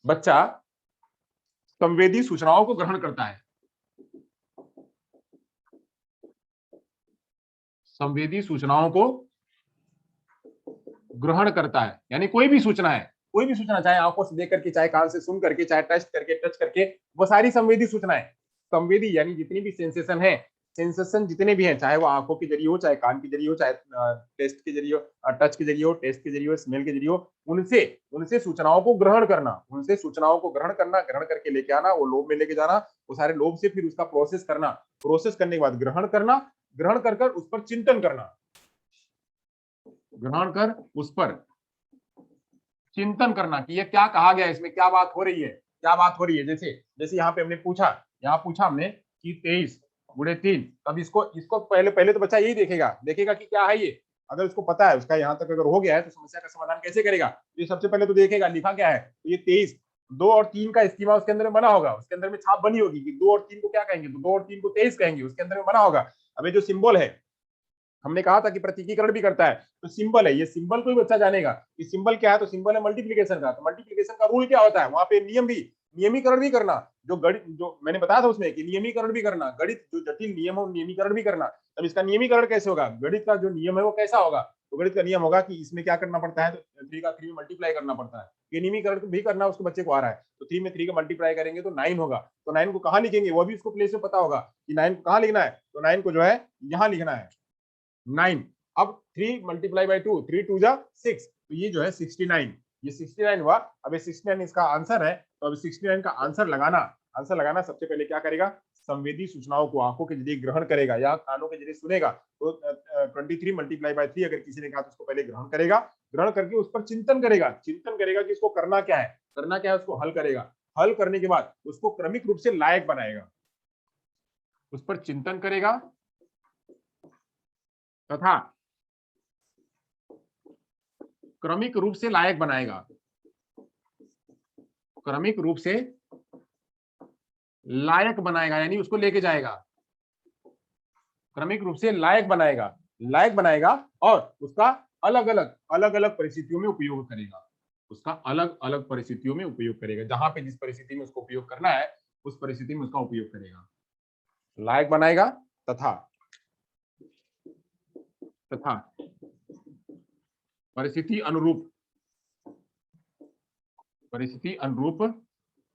बच्चा संवेदी सूचनाओं को ग्रहण करता है, संवेदी सूचनाओं को ग्रहण करता है। यानी कोई भी सूचना है, कोई भी सूचना, चाहे आंखों से देख करके, चाहे कान से सुन करके, चाहे टच करके, वो सारी संवेदी सूचनाएं, संवेदी यानी जितनी भी सेंसेशन है, सेंसेशन जितने भी हैं, चाहे वो आंखों के जरिए हो, चाहे कान के जरिए हो, चाहे टेस्ट के जरिए हो, टच के जरिए हो, टेस्ट के जरिए हो, स्मेल के जरिए हो, उनसे उनसे सूचनाओं को ग्रहण करना, उनसे सूचनाओं को ग्रहण करना, ग्रहण करके लेके आना, वो लोब में लेके जाना, वो सारे लोब से फिर उसका प्रोसेस करना, प्रोसेस करने के बाद ग्रहण करना, ग्रहण कर उस पर चिंतन करना, ग्रहण कर उस पर चिंतन करना कि ये क्या कहा गया, इसमें क्या बात हो रही है, क्या बात हो रही है। जैसे जैसे यहाँ पे हमने पूछा, यहाँ पूछा हमने कि 23 गुणे 3, तब इसको इसको पहले पहले तो बच्चा यही देखेगा कि क्या है ये। अगर उसको पता है, उसका यहाँ तक अगर हो गया है, तो समस्या का समाधान कैसे करेगा, ये सबसे पहले तो देखेगा लिखा क्या है। तो ये 23, 2 और 3 का स्कीमा उसके अंदर में बना होगा, उसके अंदर में छाप बनी होगी कि 2 और 3 को क्या कहेंगे, तो 2 और 3 को 23 कहेंगे, उसके अंदर में बना होगा। अब ये जो सिंबल है, हमने कहा था कि प्रतीकीकरण भी करता है, तो सिंबल है, ये सिंबल को भी बच्चा जानेगा कि सिंबल क्या है। तो सिंबल है मल्टीप्लिकेशन का, तो मल्टीप्लिकेशन का रूल क्या होता है, वहां पे नियम भी, नियमीकरण भी करना, जो गणित जो मैंने बताया था उसमें कि नियमीकरण भी करना, गणित जो जटिल नियम हो नियमीकरण भी करना। तब इसका नियमीकरण कैसे होगा, गणित का जो नियम है वो कैसा होगा, तो गणित का नियम होगा कि इसमें क्या करना पड़ता है, तो 3 का 3 में मल्टीप्लाई करना पड़ता है, ये नियमीकरण भी करना उसको बच्चे को आ रहा है। तो 3 में 3 का मल्टीप्लाई करेंगे तो 9 होगा, तो 9 को कहाँ लिखेंगे, वो भी उसको प्लेस में पता होगा कि 9 को कहाँ लिखना है, तो 9 को जो है यहाँ लिखना है 9। अब 3 मल्टीप्लाई बाई 2, 3 2 जा 6, तो ये जो है 69, ये 69 हुआ। अब ये 69 इसका आंसर है, तो अब 69 का आंसर लगाना सबसे पहले क्या करेगा, संवेदी सूचनाओं को आंखों के जरिए ग्रहण करेगा या कानों के जरिए सुनेगा। तो 23 मल्टीप्लाई बाय 3 अगर किसी ने कहा तो उसको पहले ग्रहण करेगा, ग्रहण करके उस पर चिंतन करेगा कि इसको करना क्या है, उसको हल करेगा। हल करने के बाद उसको क्रमिक रूप से लायक बनाएगा, उस पर चिंतन करेगा तथा क्रमिक रूप से लायक बनाएगा, क्रमिक रूप से लायक बनाएगा, यानी उसको लेके जाएगा, क्रमिक रूप से लायक बनाएगा और उसका अलग अलग परिस्थितियों में उपयोग करेगा, उसका अलग अलग परिस्थितियों में उपयोग करेगा, जहां पे जिस परिस्थिति में उसको उपयोग करना है उस परिस्थिति में उसका उपयोग करेगा, लायक बनाएगा तथा परिस्थिति अनुरूप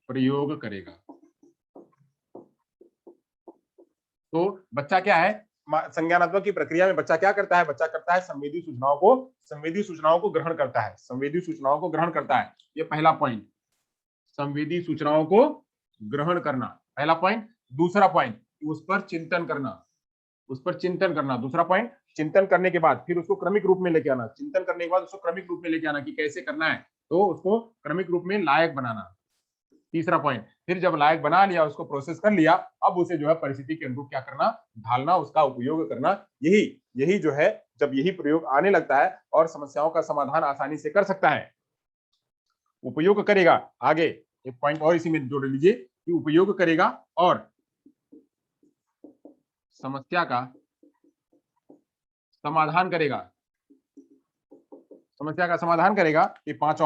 प्रयोग करेगा। तो बच्चा क्या है, संज्ञानात्मक की प्रक्रिया में बच्चा क्या करता है, बच्चा करता है संवेदी सूचनाओं को ग्रहण करता है, संवेदी सूचनाओं को ग्रहण करता है। ये पहला पॉइंट, संवेदी सूचनाओं को ग्रहण करना, पहला पॉइंट। दूसरा पॉइंट, उस पर चिंतन करना, दूसरा पॉइंट। चिंतन करने के बाद फिर उसको क्रमिक रूप में लेके आना, चिंतन करने के बाद उसको क्रमिक रूप में लेके आना कि कैसे करना है, तो उसको क्रमिक रूप में लायक बनाना, तीसरा पॉइंट। फिर जब लायक बना लिया, उसको प्रोसेस कर लिया, अब उसे जो है परिस्थिति के अनुरूप क्या करना, ढालना, उसका उपयोग करना। यही जो है, जब यही प्रयोग आने लगता है और समस्याओं का समाधान आसानी से कर सकता है, उपयोग करेगा। आगे एक पॉइंट और इसी में जोड़ लीजिए कि उपयोग करेगा और समस्या का समाधान करेगा। ये पांच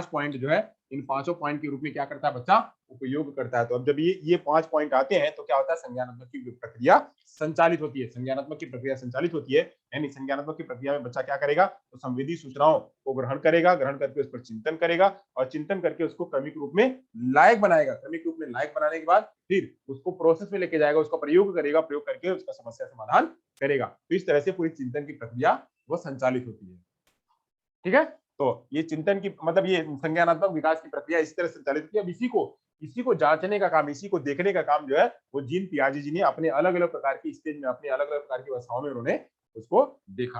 पॉइंट जो है, इन पांचों पॉइंट के रूप में क्या करता है बच्चा, उपयोग करता है। तो अब जब ये 5 पॉइंट आते हैं तो क्या होता है, संज्ञानात्मक की प्रक्रिया संचालित होती है, यानी संज्ञानात्मक की प्रक्रिया में बच्चा क्या करेगा, तो संवेदी सूचनाओं को ग्रहण करेगा, ग्रहण करके उस पर चिंतन करेगा और चिंतन करके उसको क्रमिक रूप में लायक बनाएगा, क्रमिक रूप में लायक बनाने के बाद फिर उसको प्रोसेस में लेके जाएगा, उसका प्रयोग करेगा, प्रयोग करके उसका समस्या समाधान करेगा। तो इस तरह से पूरी चिंतन की प्रक्रिया वो संचालित होती है। ठीक है, तो ये चिंतन की मतलब ये संज्ञानात्मक विकास की प्रक्रिया इस तरह से संचालित होती है। अब इसी को जांचने का काम, इसी को देखने का काम जो है वो जीन पियाजे जी ने अपने अलग अलग प्रकार की स्टेज में, अपने अलग अलग प्रकार की अवस्थाओं में उन्होंने उसको देखा।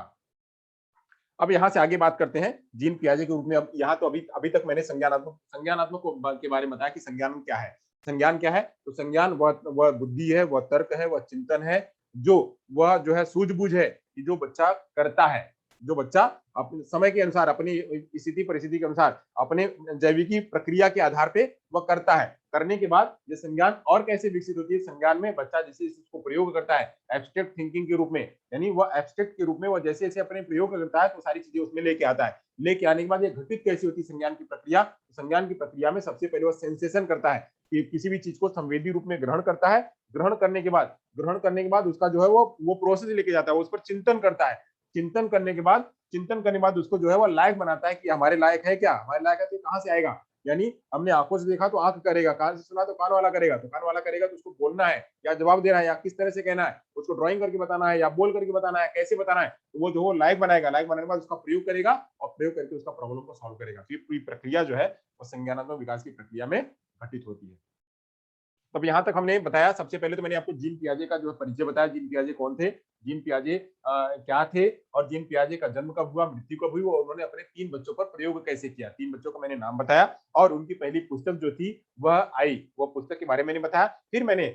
अब यहाँ से आगे बात करते हैं जीन पियाजे के रूप में। अब यहाँ तो अभी तक मैंने संज्ञानात्मक के बारे में बताया कि संज्ञान क्या है। संज्ञान क्या है, तो संज्ञान वह बुद्धि है, वह तर्क है, वह चिंतन है, वह जो है सूझबूझ है कि जो बच्चा करता है, जो बच्चा अपने समय के अनुसार, अपनी स्थिति परिस्थिति के अनुसार, अपने जैविकी प्रक्रिया के आधार पे वह करता है। करने के बाद ये संज्ञान और कैसे विकसित होती है, संज्ञान में बच्चा जैसे इसको प्रयोग करता है एब्स्ट्रैक्ट थिंकिंग के रूप में, यानी वह एब्स्ट्रैक्ट के रूप में वह जैसे जैसे अपने प्रयोग करता है तो सारी चीजें उसमें लेके आता है। लेके आने के बाद ये घटित कैसी होती है संज्ञान की प्रक्रिया, संज्ञान की प्रक्रिया में सबसे पहले वह सेंसेशन करता है कि किसी भी चीज को संवेदी रूप में ग्रहण करता है। ग्रहण करने के बाद उसका जो है वो प्रोसेस लेके जाता है, उस पर चिंतन करता है। चिंतन करने के बाद उसको जो है वो लायक बनाता है कि हमारे लायक है क्या, हमारे लायक है तो कहां से आएगा, यानी हमने आंखों से देखा तो आंख करेगा, कान से सुना तो कान वाला करेगा, तो कान वाला करेगा तो उसको बोलना है या जवाब देना है या किस तरह से कहना है, उसको ड्राइंग करके बताना है या बोल करके बताना है, कैसे बताना है, तो वो जो लायक बनाएगा, लायक बनाने के बाद उसका प्रयोग करेगा और प्रयोग करके उसका प्रॉब्लम को सॉल्व करेगा। तो ये पूरी प्रक्रिया जो है वो संज्ञानात्मक विकास की प्रक्रिया में घटित होती है। तब यहाँ तक हमने बताया, सबसे पहले तो मैंने आपको जीन पियाजे का जो है परिचय बताया, जीन पियाजे कौन थे, जीन पियाजे क्या थे और जीन पियाजे का जन्म कब हुआ, मृत्यु कब हुई, और उन्होंने अपने 3 बच्चों पर प्रयोग कैसे किया। 3 बच्चों का मैंने नाम बताया और उनकी पहली पुस्तक जो थी वह आई, वह पुस्तक के बारे में मैंने बताया। फिर मैंने,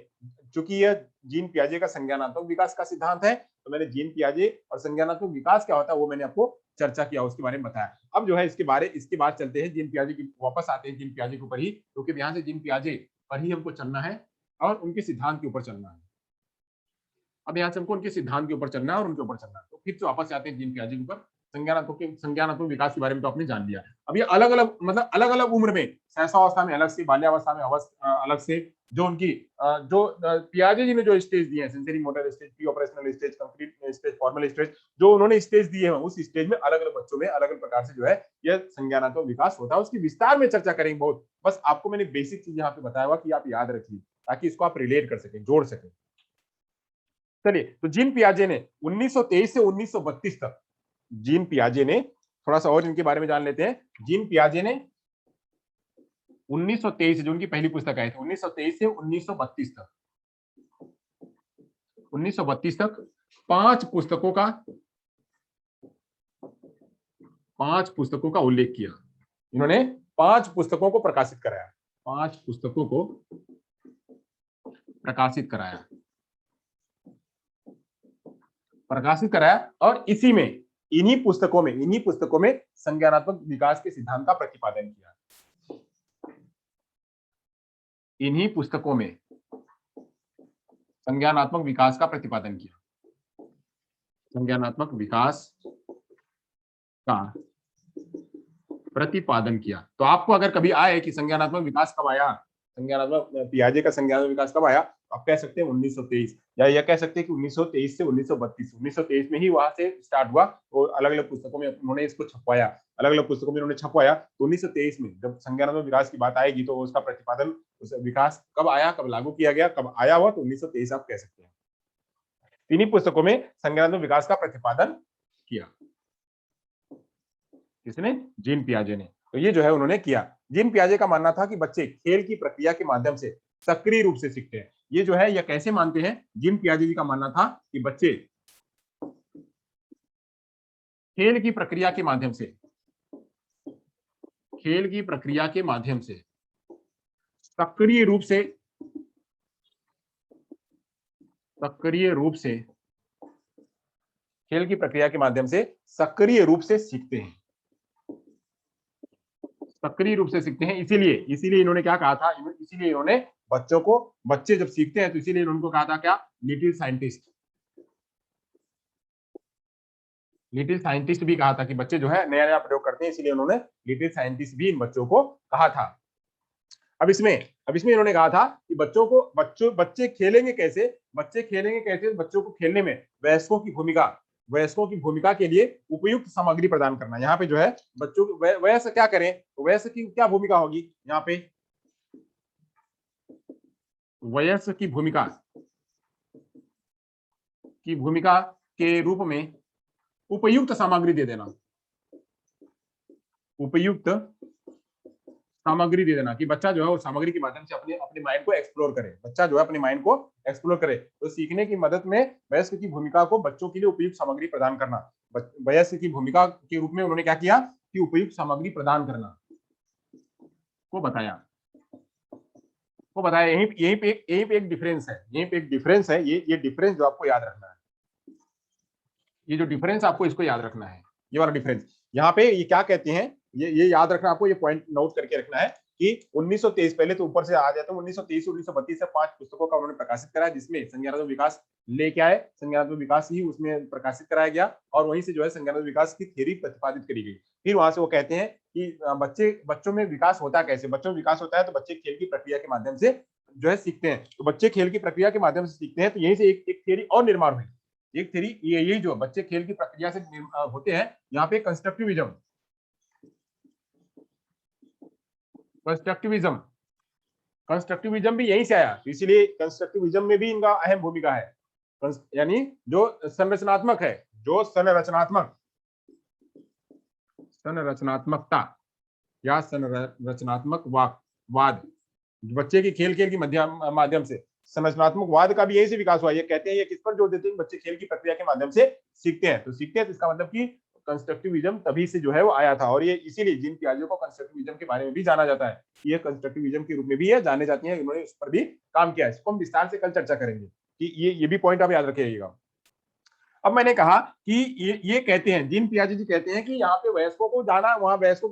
चूंकि यह जीन पियाजे का संज्ञानात्मक विकास का सिद्धांत है, तो मैंने जीन पियाजे और संज्ञानात्मक विकास क्या होता है वो मैंने आपको चर्चा किया, उसके बारे में बताया। अब जो है इसके बाद चलते हैं जीन पियाजे की, वापस आते हैं जीन पियाजे के ऊपर ही, क्योंकि यहाँ से जीन पियाजे पर ही हमको चलना है और उनके सिद्धांत के ऊपर चलना है। अब यहाँ से हमको उनके सिद्धांत के ऊपर चलना है और उनके ऊपर चलना है। तो फिर से वापस आते हैं जीन पियाजे के ऊपर। संज्ञानात्मक विकास के बारे में तो आपने जान लिया। अब ये अलग अलग मतलब अलग अलग उम्र में, सहसावस्था में अलग से, बाल्यावस्था में अलग से, जो उनकी जो पियाजे जी ने जो स्टेज दिए हैं, sensory motor stage, pre operational stage, complete stage, formal stage, जो उन्होंने स्टेज दिए हैं, उस स्टेज में अलग अलग बच्चों में अलग अलग प्रकार से जो है यह संज्ञानात्मक विकास होता है। उसकी विस्तार में चर्चा करेंगे बहुत, बस आपको मैंने बेसिक चीज यहाँ पे बताया हुआ कि आप याद रखिए ताकि इसको आप रिलेट कर सकें, जोड़ सकें। चलिए, तो जीन पियाजे ने 1923 से 1932 तक, जीन पियाजे ने थोड़ा सा और इनके बारे में जान लेते हैं। जीन पियाजे ने 1923 जो उनकी पहली पुस्तक आई थी 1923 से 1932 तक 1932 तक पांच पुस्तकों का उल्लेख किया। इन्होंने 5 पुस्तकों को प्रकाशित कराया, 5 पुस्तकों को प्रकाशित कराया और इन्हीं पुस्तकों में संज्ञानात्मक विकास के सिद्धांत का प्रतिपादन किया। इन्हीं पुस्तकों में संज्ञानात्मक विकास का प्रतिपादन किया, संज्ञानात्मक विकास का प्रतिपादन किया। तो आपको अगर कभी आए कि संज्ञानात्मक विकास कब आया, संज्ञानात्मक पियाजे का संज्ञानात्मक विकास कब आया, आप कह सकते हैं 1923, या यह कह सकते हैं कि 1923 से 1932। 1923 में ही वहां से स्टार्ट हुआ और अलग अलग पुस्तकों में उन्होंने इसको छपवाया, अलग अलग पुस्तकों में उन्होंने छपवाया। तो 1923 में जब संज्ञानात्मक विकास की बात आएगी तो उसका प्रतिपादन, उस विकास कब आया, कब लागू किया गया, कब आया हुआ, तो 1923 आप कह सकते हैं। इन्हीं पुस्तकों में संज्ञानात्मक विकास का प्रतिपादन किया। किसने? जीन पियाजे ने। तो ये जो है उन्होंने किया। जीन पियाजे का मानना था कि बच्चे खेल की प्रक्रिया के माध्यम से सक्रिय रूप से सीखते हैं। ये जो है, यह कैसे मानते हैं? जीन पियाजे जी का मानना था कि बच्चे खेल की प्रक्रिया के माध्यम से सक्रिय रूप से खेल की प्रक्रिया के माध्यम से सक्रिय रूप से सीखते हैं, सक्रिय रूप से सीखते हैं। इसीलिए इन्होंने क्या कहा था? इसीलिए इन्होंने बच्चे जब सीखते हैं तो इसीलिए उनको कहा था क्या? लिटिल साइंटिस्ट भी कहा था कि बच्चे जो है नया नया प्रयोग करते हैं, इसीलिए उन्होंने लिटिल साइंटिस्ट भी इन बच्चों को कहा था। अब इसमें इन्होंने कहा था कि बच्चे खेलेंगे कैसे? बच्चों को खेलने में वयस्कों की भूमिका के लिए उपयुक्त सामग्री प्रदान करना। यहाँ पे जो है बच्चों वयस्क क्या करें, वयस्क की क्या भूमिका होगी? यहाँ पे वयस्क की भूमिका के रूप में उपयुक्त सामग्री दे देना, कि बच्चा जो है वो सामग्री के माध्यम से अपने माइंड को एक्सप्लोर करे। बच्चा जो है अपने माइंड को एक्सप्लोर करे। तो सीखने की मदद में वयस्क की भूमिका को बच्चों के लिए उपयुक्त सामग्री प्रदान करना। वयस्क की भूमिका के रूप में उन्होंने क्या किया कि उपयुक्त सामग्री प्रदान करना को बताया। यहीं पे एक डिफरेंस है। ये डिफरेंस जो आपको याद रखना है, ये जो डिफरेंस आपको इसको याद रखना है, ये वाला डिफरेंस। यहाँ पे ये क्या कहते हैं, ये याद रखना, आपको ये पॉइंट नोट करके रखना है कि 1923, पहले तो ऊपर से आ जाता है, 1923 से 1932 से 5 पुस्तकों का उन्होंने प्रकाशित कराया, जिसमें संज्ञानात्मक विकास लेके आए। संज्ञानात्मक विकास ही उसमें प्रकाशित कराया गया और वहीं से जो है संज्ञानात्मक विकास की थ्योरी प्रतिपादित करी गई। फिर वहां से वो कहते हैं कि बच्चों में विकास होता कैसे? बच्चों में विकास होता है तो बच्चे खेल की प्रक्रिया के माध्यम से जो है सीखते हैं। तो बच्चे खेल की प्रक्रिया के माध्यम से सीखते हैं, तो यहीं से एक थ्योरी और निर्माण हुई। एक थ्योरी यही जो बच्चे खेल की प्रक्रिया से होते हैं, यहाँ पे कंस्ट्रक्टिविज्म भी यहीं से आया। तो इसीलिए कंस्ट्रक्टिविज्म में भी इनका अहम भूमिका है। यानी जो संरचनात्मक है, जो संरचनात्मकता या संरचनात्मक वाद, बच्चे की खेल के माध्यम से संरचनात्मक वाद का भी यही से विकास हुआ। ये कहते हैं, ये किस पर जोर देते हैं? बच्चे खेल की प्रक्रिया के माध्यम से सीखते हैं। तो इसका मतलब कि कंस्ट्रक्टिविज्म तभी से जो है वो आया था। और ये इसीलिए जीन पियाजे को कंस्ट्रक्टिविज्म के बारे में भी जाना जाता है। ये कंस्ट्रक्टिविज्म के रूप में भी जाने जाती है। इन्होंने इस पर भी काम किया है। इसको हम विस्तार से कल चर्चा करेंगे कि ये भी पॉइंट आप याद रखिएगा। अब मैंने कहा कि ये कहते हैं, जीन पियाजे जी कहते हैं कि यहाँ पे वयस्कों को जाना, वहां वयस्कों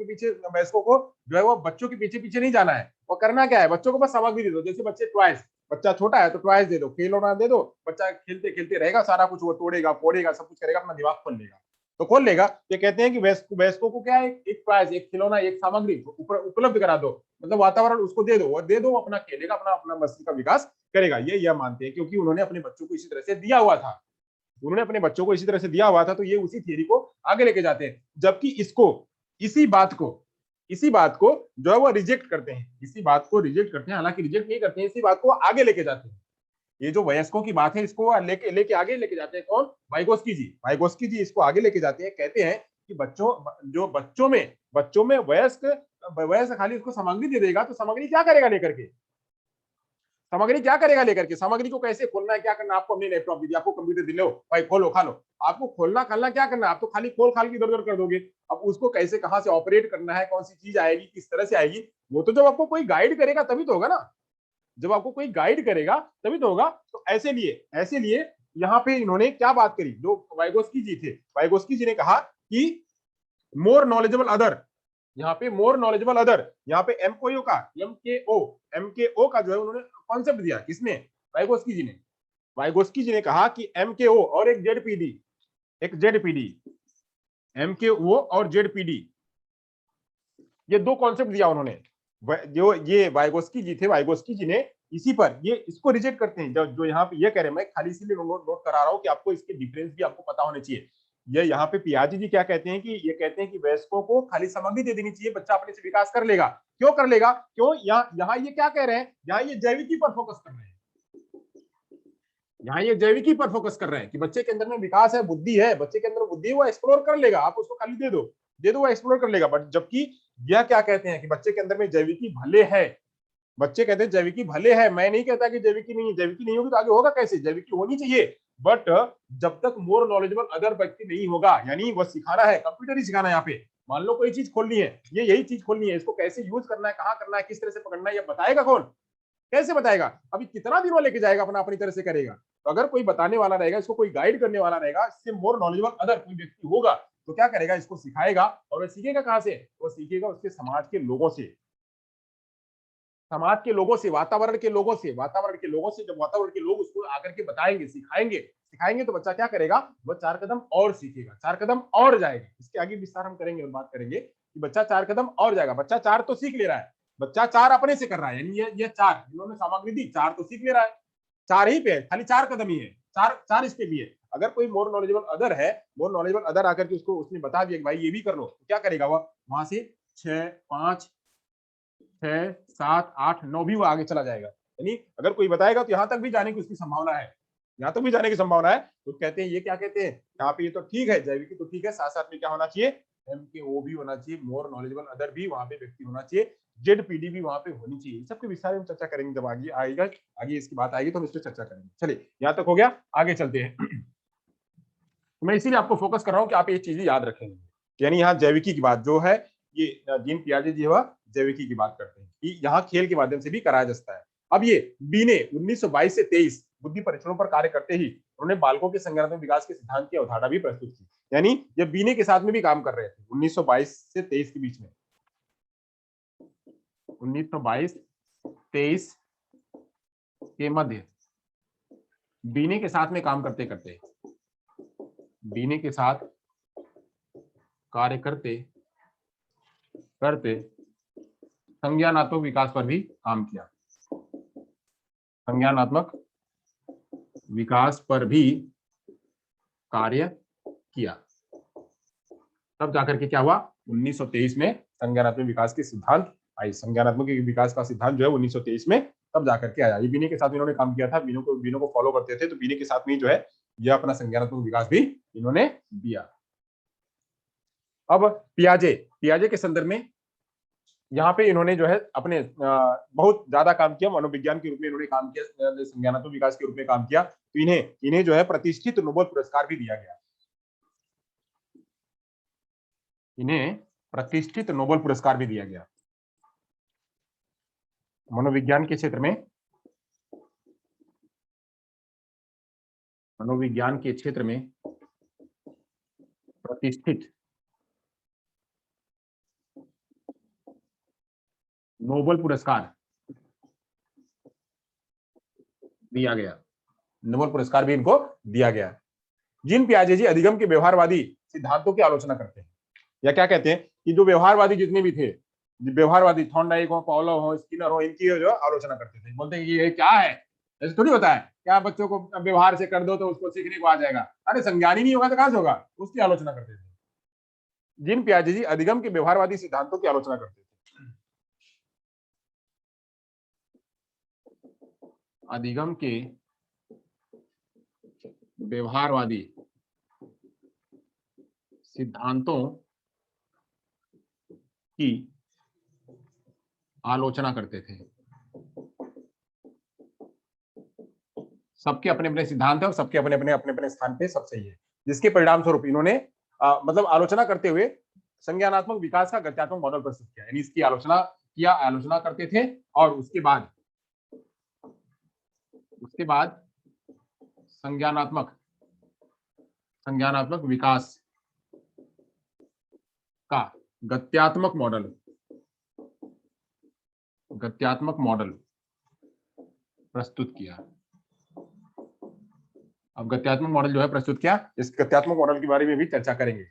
को जो है वो बच्चों के पीछे नहीं जाना है। वो करना क्या है? बच्चों को बस सामग्री दे दो। जैसे बच्चे टॉयज, बच्चा छोटा है तो टॉयज दे दो, खिलौना दे दो, बच्चा खेलते खेलते रहेगा, सारा कुछ वो तोड़ेगा फोड़ेगा, सब कुछ करेगा, अपना दिमाग खोल लेगा। ये कहते हैं कि वयस्कों को क्या है, एक टॉयज, एक खिलौना, एक सामग्री उपलब्ध करा दो, मतलब वातावरण उसको दे दो, अपना खेलेगा, अपना मस्तिष्क का विकास करेगा। ये यह मानते हैं क्योंकि उन्होंने अपने बच्चों को इसी तरह से दिया हुआ था। तो ये उसी थियरी को आगे लेके जाते हैं। जबकि इसी बात को जो है वो रिजेक्ट करते हैं। हालांकि रिजेक्ट नहीं करते हैं, इसी बात को आगे लेके जाते हैं। ये जो वयस्कों की बात है, इसको लेके आगे लेके जाते हैं कौन? वाइगोस्की जी इसको आगे लेके जाते हैं। कहते हैं कि बच्चों में वयस्क खाली उसको सामग्री दे देगा तो सामग्री क्या करेगा लेकर के, सामग्री क्या करेगा लेकर के, सामग्री को कैसे खोलना है क्या करना है, आपको अपनी लैपटॉप दी, आपको कंप्यूटर दिले हो भाई खोलो खा लो, आपको खोलना खालना क्या करना है, आप तो खाली खोल खाल की इधर उधर कर दोगे। अब उसको कैसे कहां से ऑपरेट करना है, कौन सी चीज आएगी, किस तरह से आएगी, वो तो जब आपको कोई गाइड करेगा तभी तो होगा ना, जब आपको कोई गाइड करेगा तभी तो होगा। तो ऐसे लिए यहाँ पे इन्होंने क्या बात करी, जो वाइगोस्की जी थे, वाइगोस्की जी ने कहा कि मोर नॉलेजेबल अदर, यहाँ पे मोर नॉलेजेबल अदर, यहाँ पे एमओ का एमकेओ का जो है उन्होंने कॉन्सेप्ट दिया, किसने, वाइगोस्की जी ने। वाइगोस्की जी ने कहा कि एमकेओ और एक जेडपीडी एमकेओ और जेडपीडी, ये दो कॉन्सेप्ट दिया उन्होंने। जो ये वाइगोस्की जी थे, वाइगोस्की जी ने इसी पर ये इसको रिजेक्ट करते हैं, जो यहाँ पे ये कह रहे हैं, मैं खाली इसीलिए नोट करा रहा हूँ कि आपको इसके डिफरेंस भी आपको पता होने चाहिए। ये यहाँ पे पियाजी जी क्या कहते हैं कि ये कहते हैं कि वयस्कों को खाली सामग्री दे देनी चाहिए, बच्चा अपने से विकास कर लेगा। क्यों कर लेगा, क्यों, यहाँ ये क्या कह रहे हैं, यहाँ ये जैविकी पर फोकस कर रहे हैं, यहाँ ये जैविकी पर फोकस कर रहे हैं कि बच्चे के अंदर में विकास है, बुद्धि है, बच्चे के अंदर बुद्धि है, वो एक्सप्लोर कर लेगा, आप उसको खाली दे दो वो एक्सप्लोर कर लेगा। बट जबकि यह क्या कहते हैं कि बच्चे के अंदर में जैविकी भले है, बच्चे कहते हैं जैविकी भले है, मैं नहीं कहता कि जैविकी नहीं है, जैविकी नहीं होगी तो आगे होगा कैसे, जैविकी होनी चाहिए। बट जब तक मोर नॉलेजेबल अदर व्यक्ति नहीं होगा, यानी वह सिखाना है, कंप्यूटर ही सिखाना है, यहाँ पे मान लो कोई चीज खोलनी है, ये यही चीज खोलनी है, इसको कैसे यूज करना है, कहाँ करना है, किस तरह से पकड़ना है, ये बताएगा कौन, कैसे बताएगा, अभी कितना दिन वो लेके जाएगा, अपना अपनी तरह से करेगा। तो अगर कोई बताने वाला रहेगा, इसको कोई गाइड करने वाला रहेगा, इससे मोर नॉलेजेबल अदर कोई व्यक्ति होगा, तो क्या करेगा, इसको सिखाएगा। और वह सीखेगा कहाँ से, वो सीखेगा उसके समाज के लोगों से, समाज के लोगों से, वातावरण के लोगों से, वातावरण के लोगों से। जब वातावरण के लोग उसको आकर के बताएंगे, सिखाएंगे तो बच्चा क्या करेगा, वह 4 कदम और सीखेगा, 4 कदम और जाएगा। इसके आगे विस्तार हम करेंगे और बात करेंगे कि बच्चा 4 कदम और जाएगा। बच्चा 4 तो सीख ले रहा है, बच्चा 4 अपने से कर रहा है, यानी ये 4 जिन्होंने सामग्री दी, 4 तो सीख ले रहा है, 4 ही पे है, खाली 4 कदम ही है, चार स्टेप ही है। अगर कोई मोर नॉलेजेबल अदर है, मोर नॉलेजेबल अदर आकर के उसको उसने बता दिया कि भाई ये भी कर लो, तो क्या करेगा वह, वहां से 6, 5, 6, 7, 8, 9 भी वो आगे चला जाएगा। यानी अगर कोई बताएगा तो यहाँ तक भी जाने की उसकी संभावना है, यहाँ तक भी जाने की संभावना है। तो कहते हैं, ये क्या कहते हैं यहाँ पे, ये तो ठीक है, जैविकी तो ठीक है, साथ साथ में क्या होना चाहिए, एमकेओ भी होना चाहिए, मोर नॉलेजेबल अदर भी वहां पे व्यक्ति होना चाहिए, जेडपीडी भी वहां पे होनी चाहिए। सबके विस्तार में चर्चा करेंगे, जब आगे आएगा, आगे इसकी बात आएगी तो हम इस पर चर्चा करेंगे। चलिए यहाँ तक हो गया, आगे चलते हैं। मैं इसीलिए आपको फोकस कर रहा हूँ कि आप ये चीजें याद रखेंगे। यानी यहाँ जैविकी की बात जो है, ये जीन पियाजे जी वह जैविकी की बात करते हैं कि यहाँ खेल के माध्यम से भी कराया जा सकता है। अब ये बी ने 1922 से 23 बुद्धि परीक्षणों पर कार्य करते ही उन्होंने बालकों के संज्ञानात्मक विकास के सिद्धांत की अवधारणा भी प्रस्तुत की। यानी ये बीने के साथ में भी काम कर रहे थे 1922 से 23 के बीच में, 1922-23 के मध्य बीने के साथ में काम करते करते, बीने के साथ कार्य करते करते संज्ञानात्मक विकास पर भी काम किया, संज्ञानात्मक विकास पर भी कार्य किया। तब जाकर के क्या हुआ, 1923 में संज्ञानात्मक विकास के सिद्धांत आई, संज्ञानात्मक विकास का सिद्धांत जो है 1923 में तब जाकर के आया। ये बीने के साथ इन्होंने काम किया था, बीनों को फॉलो करते थे, तो बीने के साथ में जो है यह अपना संज्ञानात्मक विकास भी इन्होंने दिया। अब पियाजे के संदर्भ में यहाँ पे इन्होंने जो है अपने बहुत ज्यादा काम किया, मनोविज्ञान के रूप में इन्होंने काम किया, संज्ञानात्मक विकास के रूप में काम किया। तो इन्हें जो है प्रतिष्ठित नोबेल पुरस्कार भी दिया गया, इन्हें प्रतिष्ठित नोबेल पुरस्कार भी दिया गया मनोविज्ञान के क्षेत्र में, मनोविज्ञान के क्षेत्र में प्रतिष्ठित नोबेल पुरस्कार दिया गया, नोबेल पुरस्कार भी इनको दिया गया। जीन पियाजे जी अधिगम के व्यवहारवादी सिद्धांतों की आलोचना करते हैं, या क्या कहते हैं कि जो व्यवहारवादी जितने भी थे, व्यवहारवादी थॉर्नडाइक हो, पावलोव हो, स्किनर हो, इनकी जो आलोचना करते थे। बोलते हैं कि ये क्या है, ऐसे थोड़ी होता है क्या बच्चों को व्यवहार से कर दो तो उसको सीखने को आ जाएगा, अरे संज्ञान ही नहीं होगा तो कहां से होगा, उसकी आलोचना करते थे। जीन पियाजे जी अधिगम के व्यवहारवादी सिद्धांतों की आलोचना करते थे, अधिगम के व्यवहारवादी सिद्धांतों की आलोचना करते थे। सबके अपने अपने सिद्धांत है और सबके अपने अपने अपने अपने स्थान पे सब सही है, जिसके परिणाम स्वरूप इन्होंने मतलब आलोचना करते हुए संज्ञानात्मक विकास का गत्यात्मक मॉडल प्रस्तुत किया, यानी इसकी आलोचना करते थे और उसके बाद संज्ञानात्मक विकास का गत्यात्मक मॉडल प्रस्तुत किया। अब गत्यात्मक मॉडल जो है प्रस्तुत किया, इस गत्यात्मक मॉडल के बारे में भी चर्चा करेंगे,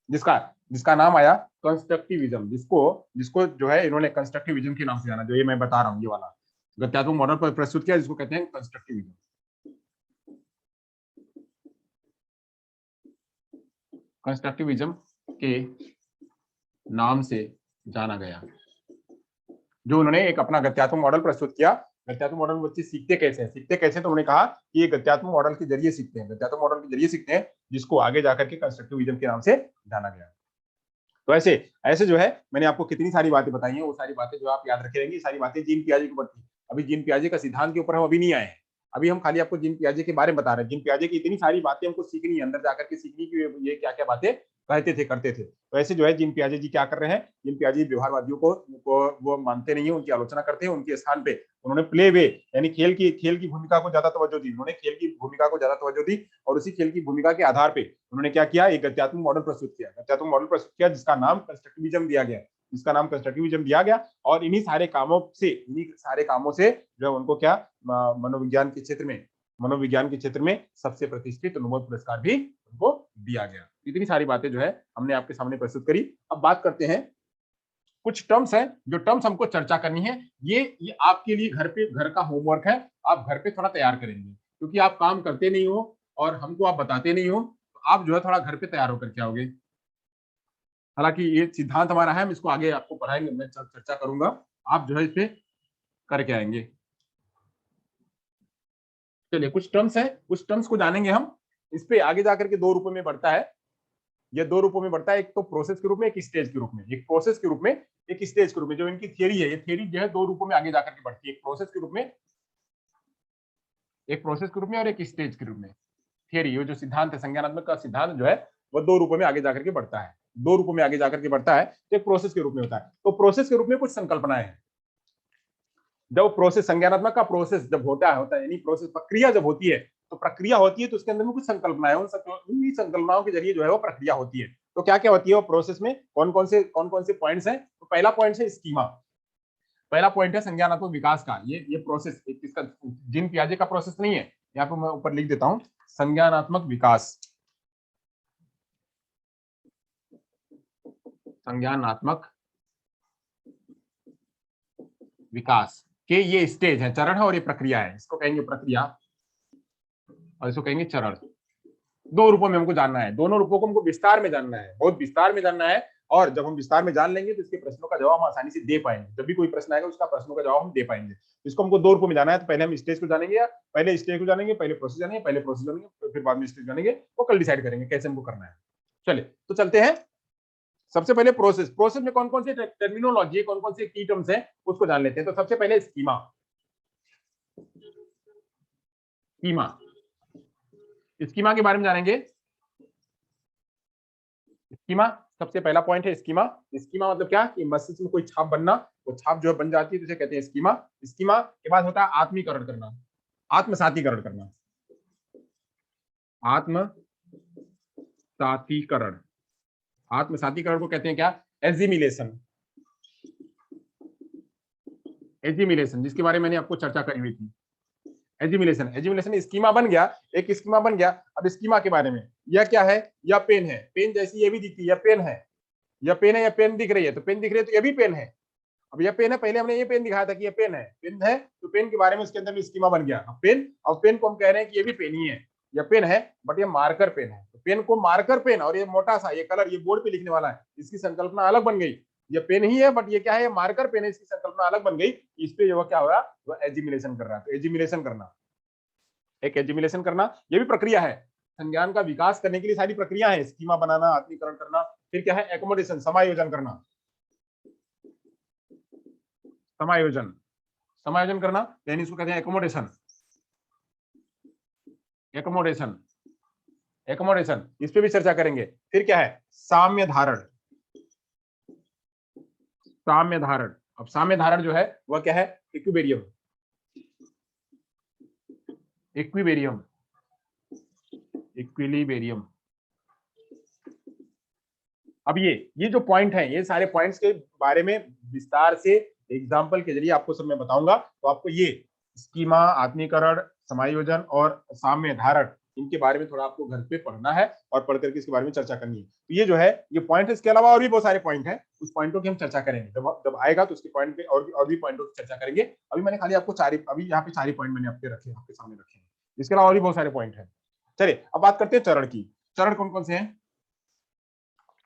जिसका नाम आया कंस्ट्रक्टिविज्म, जिसको जो है इन्होंने कंस्ट्रक्टिविज्म के नाम से जाना, जो ये मैं बता रहा हूँ, ये वाला गत्यात्मक मॉडल पर प्रस्तुत किया, जिसको कहते हैं कंस्ट्रक्टिविज्म। कंस्ट्रक्टिविज्म के नाम से जाना गया, जो उन्होंने एक अपना गत्यात्मक मॉडल प्रस्तुत किया। गत्यात्मक मॉडल बच्चे सीखते कैसे तो उन्होंने कहा कि ये गत्यात्मक मॉडल के जरिए सीखते हैं, जिसको आगे जाकर के कंस्ट्रक्टिविज्म के नाम से जाना गया। तो ऐसे जो है मैंने आपको कितनी सारी बातें बताई हैं, वो सारी बातें जो आप याद रखे रहेंगे, सारी बातें जीन पियाजे के ऊपर थी। अभी जीन पियाजे का सिद्धांत के ऊपर हम अभी नहीं आए हैं, अभी हम खाली आपको जीन पियाजे के बारे में बता रहे हैं। जीन पियाजे की इतनी सारी बातें हमको सीखनी है, अंदर जाकर के सीखनी कि ये क्या क्या बातें कहते थे, करते थे। तो ऐसे जो है जीन पियाजे जी क्या कर रहे हैं, जीन पियाजे व्यवहारवादियों को वो मानते नहीं है, उनकी आलोचना करते हैं। उनके स्थान पे उन्होंने प्ले वे यानी खेल की भूमिका को ज्यादा तवज्जो दी, और उसी खेल की भूमिका के आधार पे उन्होंने क्या किया, एक गत्यात्मक मॉडल प्रस्तुत किया, जिसका नाम कंस्ट्रक्टिविज्म दिया गया। और इन्हीं सारे कामों से जो उनको क्या मनोविज्ञान के क्षेत्र में सबसे प्रतिष्ठित नोबेल पुरस्कार भी उनको दिया गया। इतनी सारी बातें जो है हमने आपके सामने प्रस्तुत करी। अब बात करते हैं, कुछ टर्म्स हैं, जो टर्म्स हमको चर्चा करनी है। ये आपके लिए घर का होमवर्क है, आप घर पे थोड़ा तैयार करेंगे, क्योंकि आप काम करते नहीं हो और हमको आप बताते नहीं हो, तो आप जो है थोड़ा घर पे तैयार होकर के आओगे। हालांकि ये सिद्धांत हमारा है, हम इसको आगे आपको पढ़ाएंगे, मैं चर्चा करूंगा, आप जो है इस पे करके आएंगे। चलिए कुछ टर्म्स को जानेंगे हम। इस पे आगे जाकर के दो रूपों में बढ़ता है, ये दो रूपों में बढ़ता है, एक तो प्रोसेस के रूप में, एक स्टेज के रूप में। एक प्रोसेस के रूप में, एक स्टेज के रूप में। जो इनकी थियरी है, ये थियरी जो है दो रूपों में आगे जाकर के बढ़ती है, एक प्रोसेस के रूप में और एक स्टेज के रूप में। थियरी, ये जो सिद्धांत है, संज्ञानात्मक का सिद्धांत जो है, वो दो रूपों में आगे जाकर के बढ़ता है, तो एक प्रोसेस के रूप में होता है। तो प्रोसेस के रूप में कुछ संकल्पनाएं हैं। जब प्रोसेस, संज्ञानात्मक का प्रोसेस जब होता है यानी प्रोसेस प्रक्रिया जब होती है, तो उसके अंदर में कुछ संकल्पनाएं, उन संकल्पनाओं के जरिए जो है वो प्रक्रिया होती है। तो क्या क्या होती है वो प्रोसेस में, कौन कौन से पॉइंट्स हैं? तो पहला पॉइंट है स्कीमा, पहला पॉइंट है संज्ञानात्मक विकास का। ये प्रोसेस इसका जीन पियाजे का प्रोसेस नहीं है, यहाँ पे मैं ऊपर लिख देता हूं, संज्ञानात्मक विकास के ये स्टेज है, चरण है, और ये प्रक्रिया है। इसको कहेंगे प्रक्रिया और इसको कहेंगे चरण। दो रूपों में हमको जानना है, दोनों रूपों को हमको विस्तार में जानना है, बहुत विस्तार में जानना है। और जब हम विस्तार में जान लेंगे तो इसके प्रश्नों का जवाब हम आसानी से दे पाएंगे। जब भी कोई प्रश्न आएगा उसका प्रश्नों का जवाब हम दे पाएंगे। इसको हमको दो रूपों में जाना है। तो पहले हम स्टेज को जानेंगे, पहले प्रोसेस जानेंगे, फिर बाद में स्टेज जानेंगे। वो कल डिसाइड करेंगे कैसे हमको करना है। चलिए तो चलते हैं। सबसे पहले प्रोसेस में कौन कौन से टर्मिनोलॉजी, कौन कौन से की टर्म्स हैं, उसको जान लेते हैं। तो सबसे पहले स्कीमा के बारे में जानेंगे। स्कीमा सबसे पहला पॉइंट है। स्कीमा मतलब क्या कि मस्तिष्क में कोई छाप बनना, वो छाप जो है बन जाती है, तो कहते हैं स्कीमा के बाद होता है आत्मीकरण करना, आत्मसातीकरण करना। आत्मसातीकरण को कहते हैं क्या? एजिमिलेशन, जिसके बारे में मैंने आपको चर्चा करी हुई थी। एजिमिलेशन स्कीमा बन गया, एक स्कीमा बन गया। अब स्कीमा के बारे में, यह क्या है? यह पेन है, पेन जैसी ये भी दिखती है, यह पेन है, यह पेन दिख रही है, तो पेन दिख रही है, तो ये भी पेन है। अब यह पेन है, पहले हमने ये पेन दिखाया था कि ये पेन है, तो पेन के बारे में उसके अंदर में स्कीमा बन गया। अब पेन को हम कह रहे हैं कि ये भी पेन ही है, यह पेन है, बट ये मार्कर पेन है। तो पेन को मार्कर पेन, और ये मोटा सा ये कलर, ये बोर्ड पे लिखने वाला है, इसकी संकल्पना अलग बन गई। ये पेन ही है, बट ये क्या है? ये मार्कर पेन है, इसकी संकल्पना अलग बन गई। इस पे जो क्या हो रहा है, वो एजिमिलेशन कर रहा है। तो एजिमिलेशन करना, ये भी प्रक्रिया है। संज्ञान का विकास करने के लिए सारी प्रक्रिया है, स्कीमा बनाना, आत्मीकरण करना, फिर क्या है एकोमोडेशन, समायोजन करना, समायोजन, समायोजन करना, यानी इसको कहते हैं एकोमोडेशन, एकोमोडेशन, एकोमोडेशन, इस पे भी चर्चा करेंगे। फिर क्या है साम्य धारण, साम्य धारण। अब साम्य धारण जो है वह क्या है इक्विबेरियम, इक्विबेरियम, इक्विलिबेरियम। अब ये जो पॉइंट है, ये सारे पॉइंट्स के बारे में विस्तार से एग्जाम्पल के जरिए आपको सब मैं बताऊंगा। तो आपको ये स्कीमा, आत्मीकरण, समायोजन और साम्य धारण, इनके बारे में थोड़ा आपको घर पे पढ़ना है और पढ़ करके इसके बारे में चर्चा करनी है। तो ये जो है ये पॉइंट है, इसके अलावा और भी बहुत सारे पॉइंट हैं, उस पॉइंटों की हम चर्चा करेंगे जब आएगा, तो उसके पॉइंट पे और भी पॉइंटों की चर्चा करेंगे। अभी मैंने खाली आपको अभी यहाँ पे 4 पॉइंट मैंने आपके रखे, आपके सामने रखे हैं, इसके अलावा और भी बहुत सारे पॉइंट है। चलिए अब बात करते हैं चरण की। चरण कौन कौन से हैं,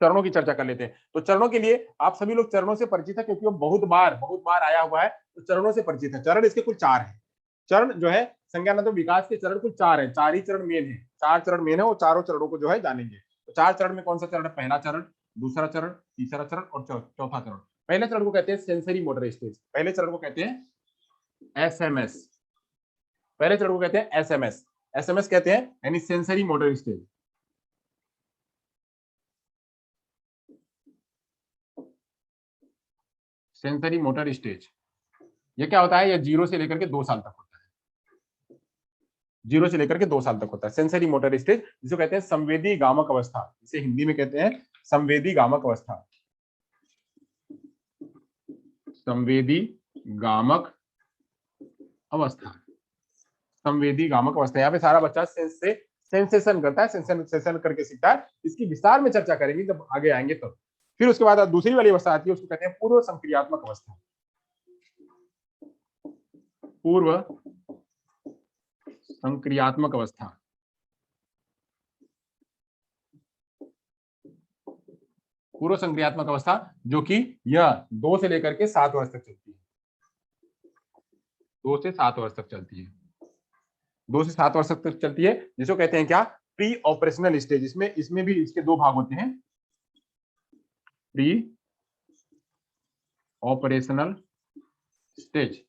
चरणों की चर्चा कर लेते हैं। तो चरणों के लिए आप सभी लोग चरणों से परिचित है, क्योंकि वो बहुत बार आया हुआ है, तो चरणों से परिचित है। चरण इसके कुल 4 है। चरण जो है संज्ञानात्मक विकास के चरण कुल 4 है, 4 ही चरण मेन है, 4 चरण मेन है, वो चारों चरणों को जो है जानेंगे। तो 4 चरण में कौन सा चरण है, पहला चरण, दूसरा चरण, तीसरा चरण और चौथा चरण। पहले चरण को कहते हैं सेंसरी मोटर स्टेज, पहले चरण को कहते हैं एसएमएस, पहले चरण को कहते हैं एसएमएस, एसएमएस कहते हैं यानी sensory motor stage. Sensory motor stage ये क्या होता है, ये 0 से लेकर के 2 साल तक होता है, 0 से लेकर के 2 साल तक होता है सेंसरी मोटर स्टेज, जिसे कहते हैं संवेदी गामक अवस्था, इसे हिंदी में कहते हैं संवेदी गामक अवस्था, संवेदी गामक अवस्था, संवेदी गामक अवस्था। यहाँ पे सारा बच्चा सेंस से सेंसेशन करता है, सेंसेशन करके सीखता है। इसकी विस्तार में चर्चा करेंगे जब आगे आएंगे तब। फिर उसके बाद दूसरी वाली अवस्था आती है, उसको कहते हैं पूर्व संक्रियात्मक अवस्था, पूर्व संक्रियात्मक अवस्था, पूर्व संक्रियात्मक अवस्था, जो कि यह 2 से लेकर के 7 वर्ष तक चलती है, 2 से 7 वर्ष तक चलती है, 2 से 7 वर्ष तक चलती है, जिसको कहते हैं क्या प्री ऑपरेशनल स्टेज। इसमें भी इसके 2 भाग होते हैं, प्री ऑपरेशनल स्टेज,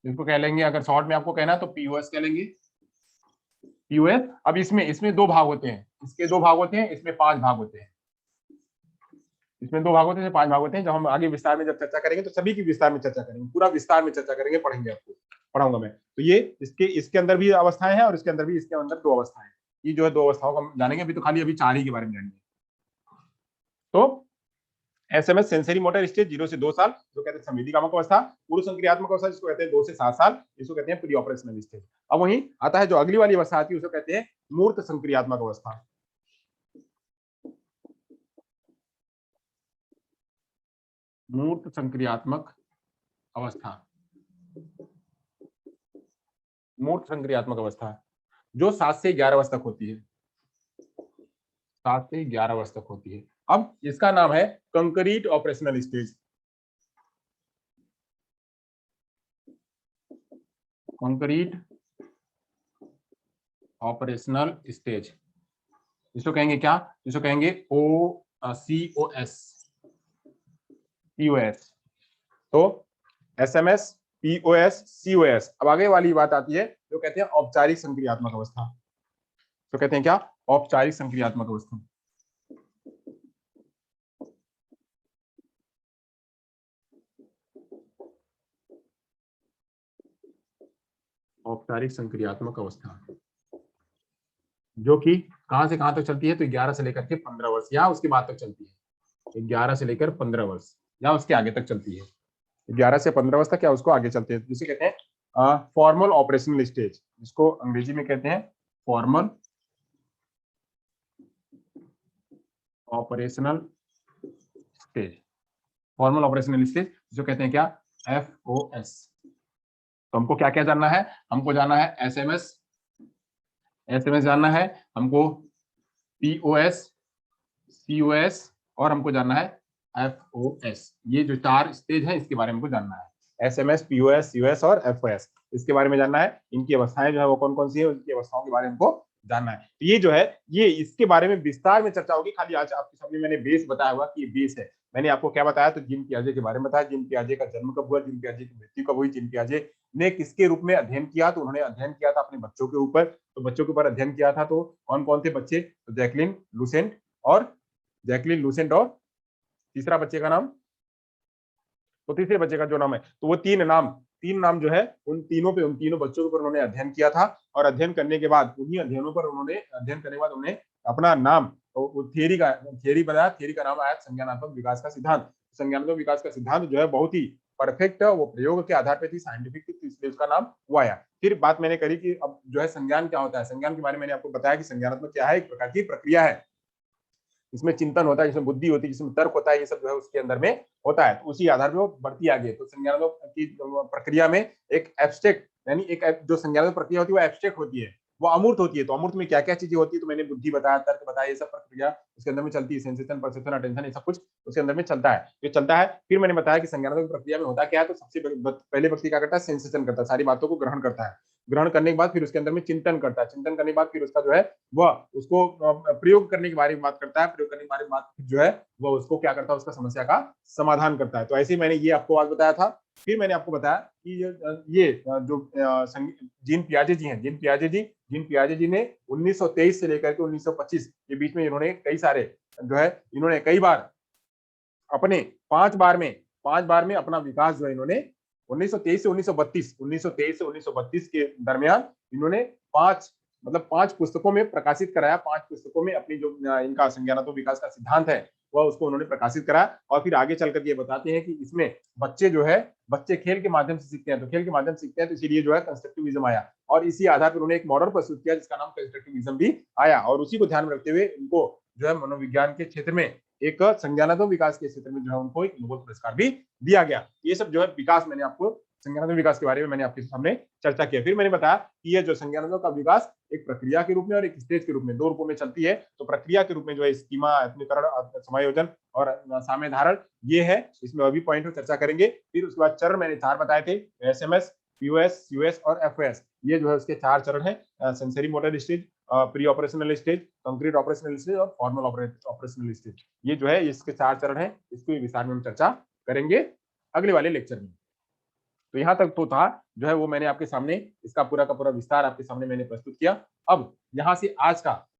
इसको कह लेंगे, अगर शॉर्ट में आपको कहना है तो पीओएस कह लेंगे, पीओएस। अब इसमें 2 भाग होते हैं, इसके 2 भाग होते हैं, इसमें 5 भाग होते हैं, इसमें 2 भाग होते हैं, 5 भाग होते हैं। जब हम आगे विस्तार में जब चर्चा करेंगे तो सभी की विस्तार में चर्चा करेंगे, पूरा विस्तार में चर्चा करेंगे, पढ़ेंगे, आपको पढ़ाऊंगा मैं। तो ये इसके अंदर भी अवस्थाएं हैं और इसके अंदर भी, इसके अंदर 2 अवस्थाएं हैं। ये जो है 2 अवस्थाओं को हम जानेंगे, अभी तो खाली अभी 4 ही के बारे में जानेंगे। तो एसएमएस सेंसरी मोटर स्टेज 0 से 2 साल, जो कहते हैं संवेदी गामक अवस्था, पूर्व संक्रियात्मक अवस्था जिसको कहते हैं 2 से 7 साल, इसको कहते हैं प्री ऑपरेशनल स्टेज। अब वहीं आता है जो अगली वाली अवस्था आती है, उसको कहते हैं मूर्त संक्रियात्मक अवस्था, मूर्त संक्रियात्मक अवस्था, मूर्त संक्रियात्मक अवस्था, जो 7 से 11 वर्ष तक होती है, 7 से 11 वर्ष तक होती है। अब इसका नाम है concrete operational stage, concrete operational stage, जिसको कहेंगे क्या, जिसको कहेंगे COS, POS। तो एसएमएस, POS, COS। अब आगे वाली बात आती है जो कहते हैं औपचारिक संक्रियात्मक अवस्था, तो कहते हैं क्या औपचारिक संक्रियात्मक अवस्था, औपचारिक संक्रियात्मक अवस्था, जो कि कहां से कहां तक चलती है, तो 11 से लेकर के 15 वर्ष या उसके बाद तक चलती है, 11 से लेकर 15 वर्ष या उसके आगे तक चलती है, 11 से 15 वर्ष तक या उसको आगे चलते हैं, जिसे कहते हैं फॉर्मल ऑपरेशनल स्टेज, जिसको अंग्रेजी में कहते हैं formal operational stage, formal operational stage, जिसको कहते हैं क्या FOS। तो हमको क्या क्या जानना है, हमको जानना है एसएमएस, एसएमएस जानना है हमको, POS, COS और हमको जानना है FOS। ये जो 4 स्टेज है इसके बारे में हमको जानना है। एसएमएस, पीओएस, यूएस और एफओएस। इसके बारे में जानना है। इनकी अवस्थाएं जो है वो कौन कौन सी है, उनकी अवस्थाओं के बारे में हमको जानना है। तो ये जो है ये इसके बारे में विस्तार में चर्चा होगी। खाली आज आपके सामने मैंने बेस बताया हुआ कि ये बेस है। मैंने आपको क्या बताया, तो जीन पियाजे के बारे में बताया। जीन पियाजे का जन्म कब हुआ, जीन पियाजे की मृत्यु कब हुई, जीन पियाजे ने किसके रूप में अध्ययन किया, तो उन्होंने अध्ययन किया था अपने बच्चों के ऊपर। तो बच्चों के ऊपर अध्ययन किया था, तो कौन कौन थे बच्चे, तो जैकलिन लूसेंट और तीसरा बच्चे का नाम, तो तीसरे बच्चे का जो नाम है, तो वो तीन नाम जो है उन तीनों बच्चों के ऊपर उन्होंने अध्ययन किया था। और अध्ययन करने के बाद उन्हीं अध्ययनों पर उन्होंने अध्ययन करने के बाद उन्हें अपना नाम, तो थियरी बनाया। थियरी का नाम आया संज्ञानात्मक विकास का सिद्धांत। संज्ञानात्मक विकास का सिद्धांत जो है बहुत ही परफेक्ट, वो प्रयोग के आधार पर थी, साइंटिफिक थी, इसलिए उसका नाम वो आया। फिर बात मैंने करी कि अब जो है संज्ञान क्या होता है। संज्ञान के बारे में मैंने आपको बताया कि संज्ञानात्मक क्या है, एक प्रकार की प्रक्रिया है। इसमें चिंतन होता है, जिसमें बुद्धि होती है, जिसमें तर्क होता है, ये सब जो है उसके अंदर में होता है। तो उसी आधार पर वो बढ़ती आगे है। तो संज्ञानात्मक की प्रक्रिया में एक एब्स्ट्रैक्ट, यानी एक जो संज्ञानात्मक प्रक्रिया होती है वो एब्स्ट्रैक्ट होती है, वो अमूर्त होती है। तो अमूर्त में क्या क्या चीजें होती है, तो मैंने बुद्धि बताया, तर्क बताया, ये सब प्रक्रिया उसके अंदर में चलती है। सेंसेशन, परसेप्शन, अटेंशन, ये सब कुछ उसके अंदर में चलता है, ये चलता है। फिर मैंने बताया कि संज्ञानात्मक प्रक्रिया में होता क्या है, तो सबसे पहले व्यक्ति क्या करता है, सेंसेशन करता है, सारी बातों को ग्रहण करता है। ग्रहण करने के बाद फिर उसके अंदर में चिंतन करता है। चिंतन करने के बाद फिर उसका जो है वह उसको प्रयोग करने के बारे में बात करता है। प्रयोग करने के बारे में बात जो है वह उसको क्या करता है, उसका समस्या का समाधान करता है। तो ऐसे ही मैंने ये आपको आज बताया था। फिर मैंने आपको बताया कि ये जो जीन पियाजे जी हैं, जीन पियाजे जी ने 1923 से लेकर के 1925 के बीच में इन्होंने कई सारे जो है इन्होंने कई बार अपने 5 बार में अपना विकास जो है इन्होंने 1923 से 1932 के दरमियान इन्होंने 5 पुस्तकों में प्रकाशित कराया। 5 पुस्तकों में अपनी जो इनका संज्ञानात्मक विकास का सिद्धांत है वह उसको उन्होंने प्रकाशित कराया। और फिर आगे चल करके ये बताते हैं कि इसमें बच्चे खेल के माध्यम से सीखते हैं, तो खेल के माध्यम से सीखते हैं, तो इसीलिए जो है कंस्ट्रक्टिविज्म आया। और इसी आधार पर उन्होंने एक मॉडल प्रस्तुत किया जिसका नाम कंस्ट्रक्टिविज्म भी आया। और उसी को ध्यान में रखते हुए इनको जो है मनोविज्ञान के क्षेत्र में एक संज्ञानात्मक विकास के क्षेत्र में जो है उनको एक नोबेल पुरस्कार भी दिया गया। ये सब जो है विकास, मैंने आपको संज्ञानात्मक विकास के बारे में मैंने आपके सामने चर्चा किया। फिर मैंने बताया कि ये जो संज्ञानात्मक का विकास एक प्रक्रिया के रूप में और एक स्टेज के रूप में, 2 रूपों में चलती है। तो प्रक्रिया के रूप में जो है स्कीमा, आत्मीकरण, समायोजन और साम्य धारण, ये है। इसमें अभी पॉइंट में चर्चा करेंगे। फिर उसके बाद चरण मैंने 4 बताए थे, एसएमएस, पीओएस, यूएस और एफओएस। ये जो है उसके 4 चरण है, sensory motor stage, pre operational stage, concrete operational stage और फॉर्मल ऑपरेशनल स्टेज। ये जो है इसके 4 चरण है। इसको विस्तार में हम चर्चा करेंगे अगले वाले लेक्चर में। तो यहाँ तक तो था जो है वो मैंने आपके सामने इसका पूरा का पूरा विस्तार आपके सामने मैंने प्रस्तुत किया। अब यहाँ से आज का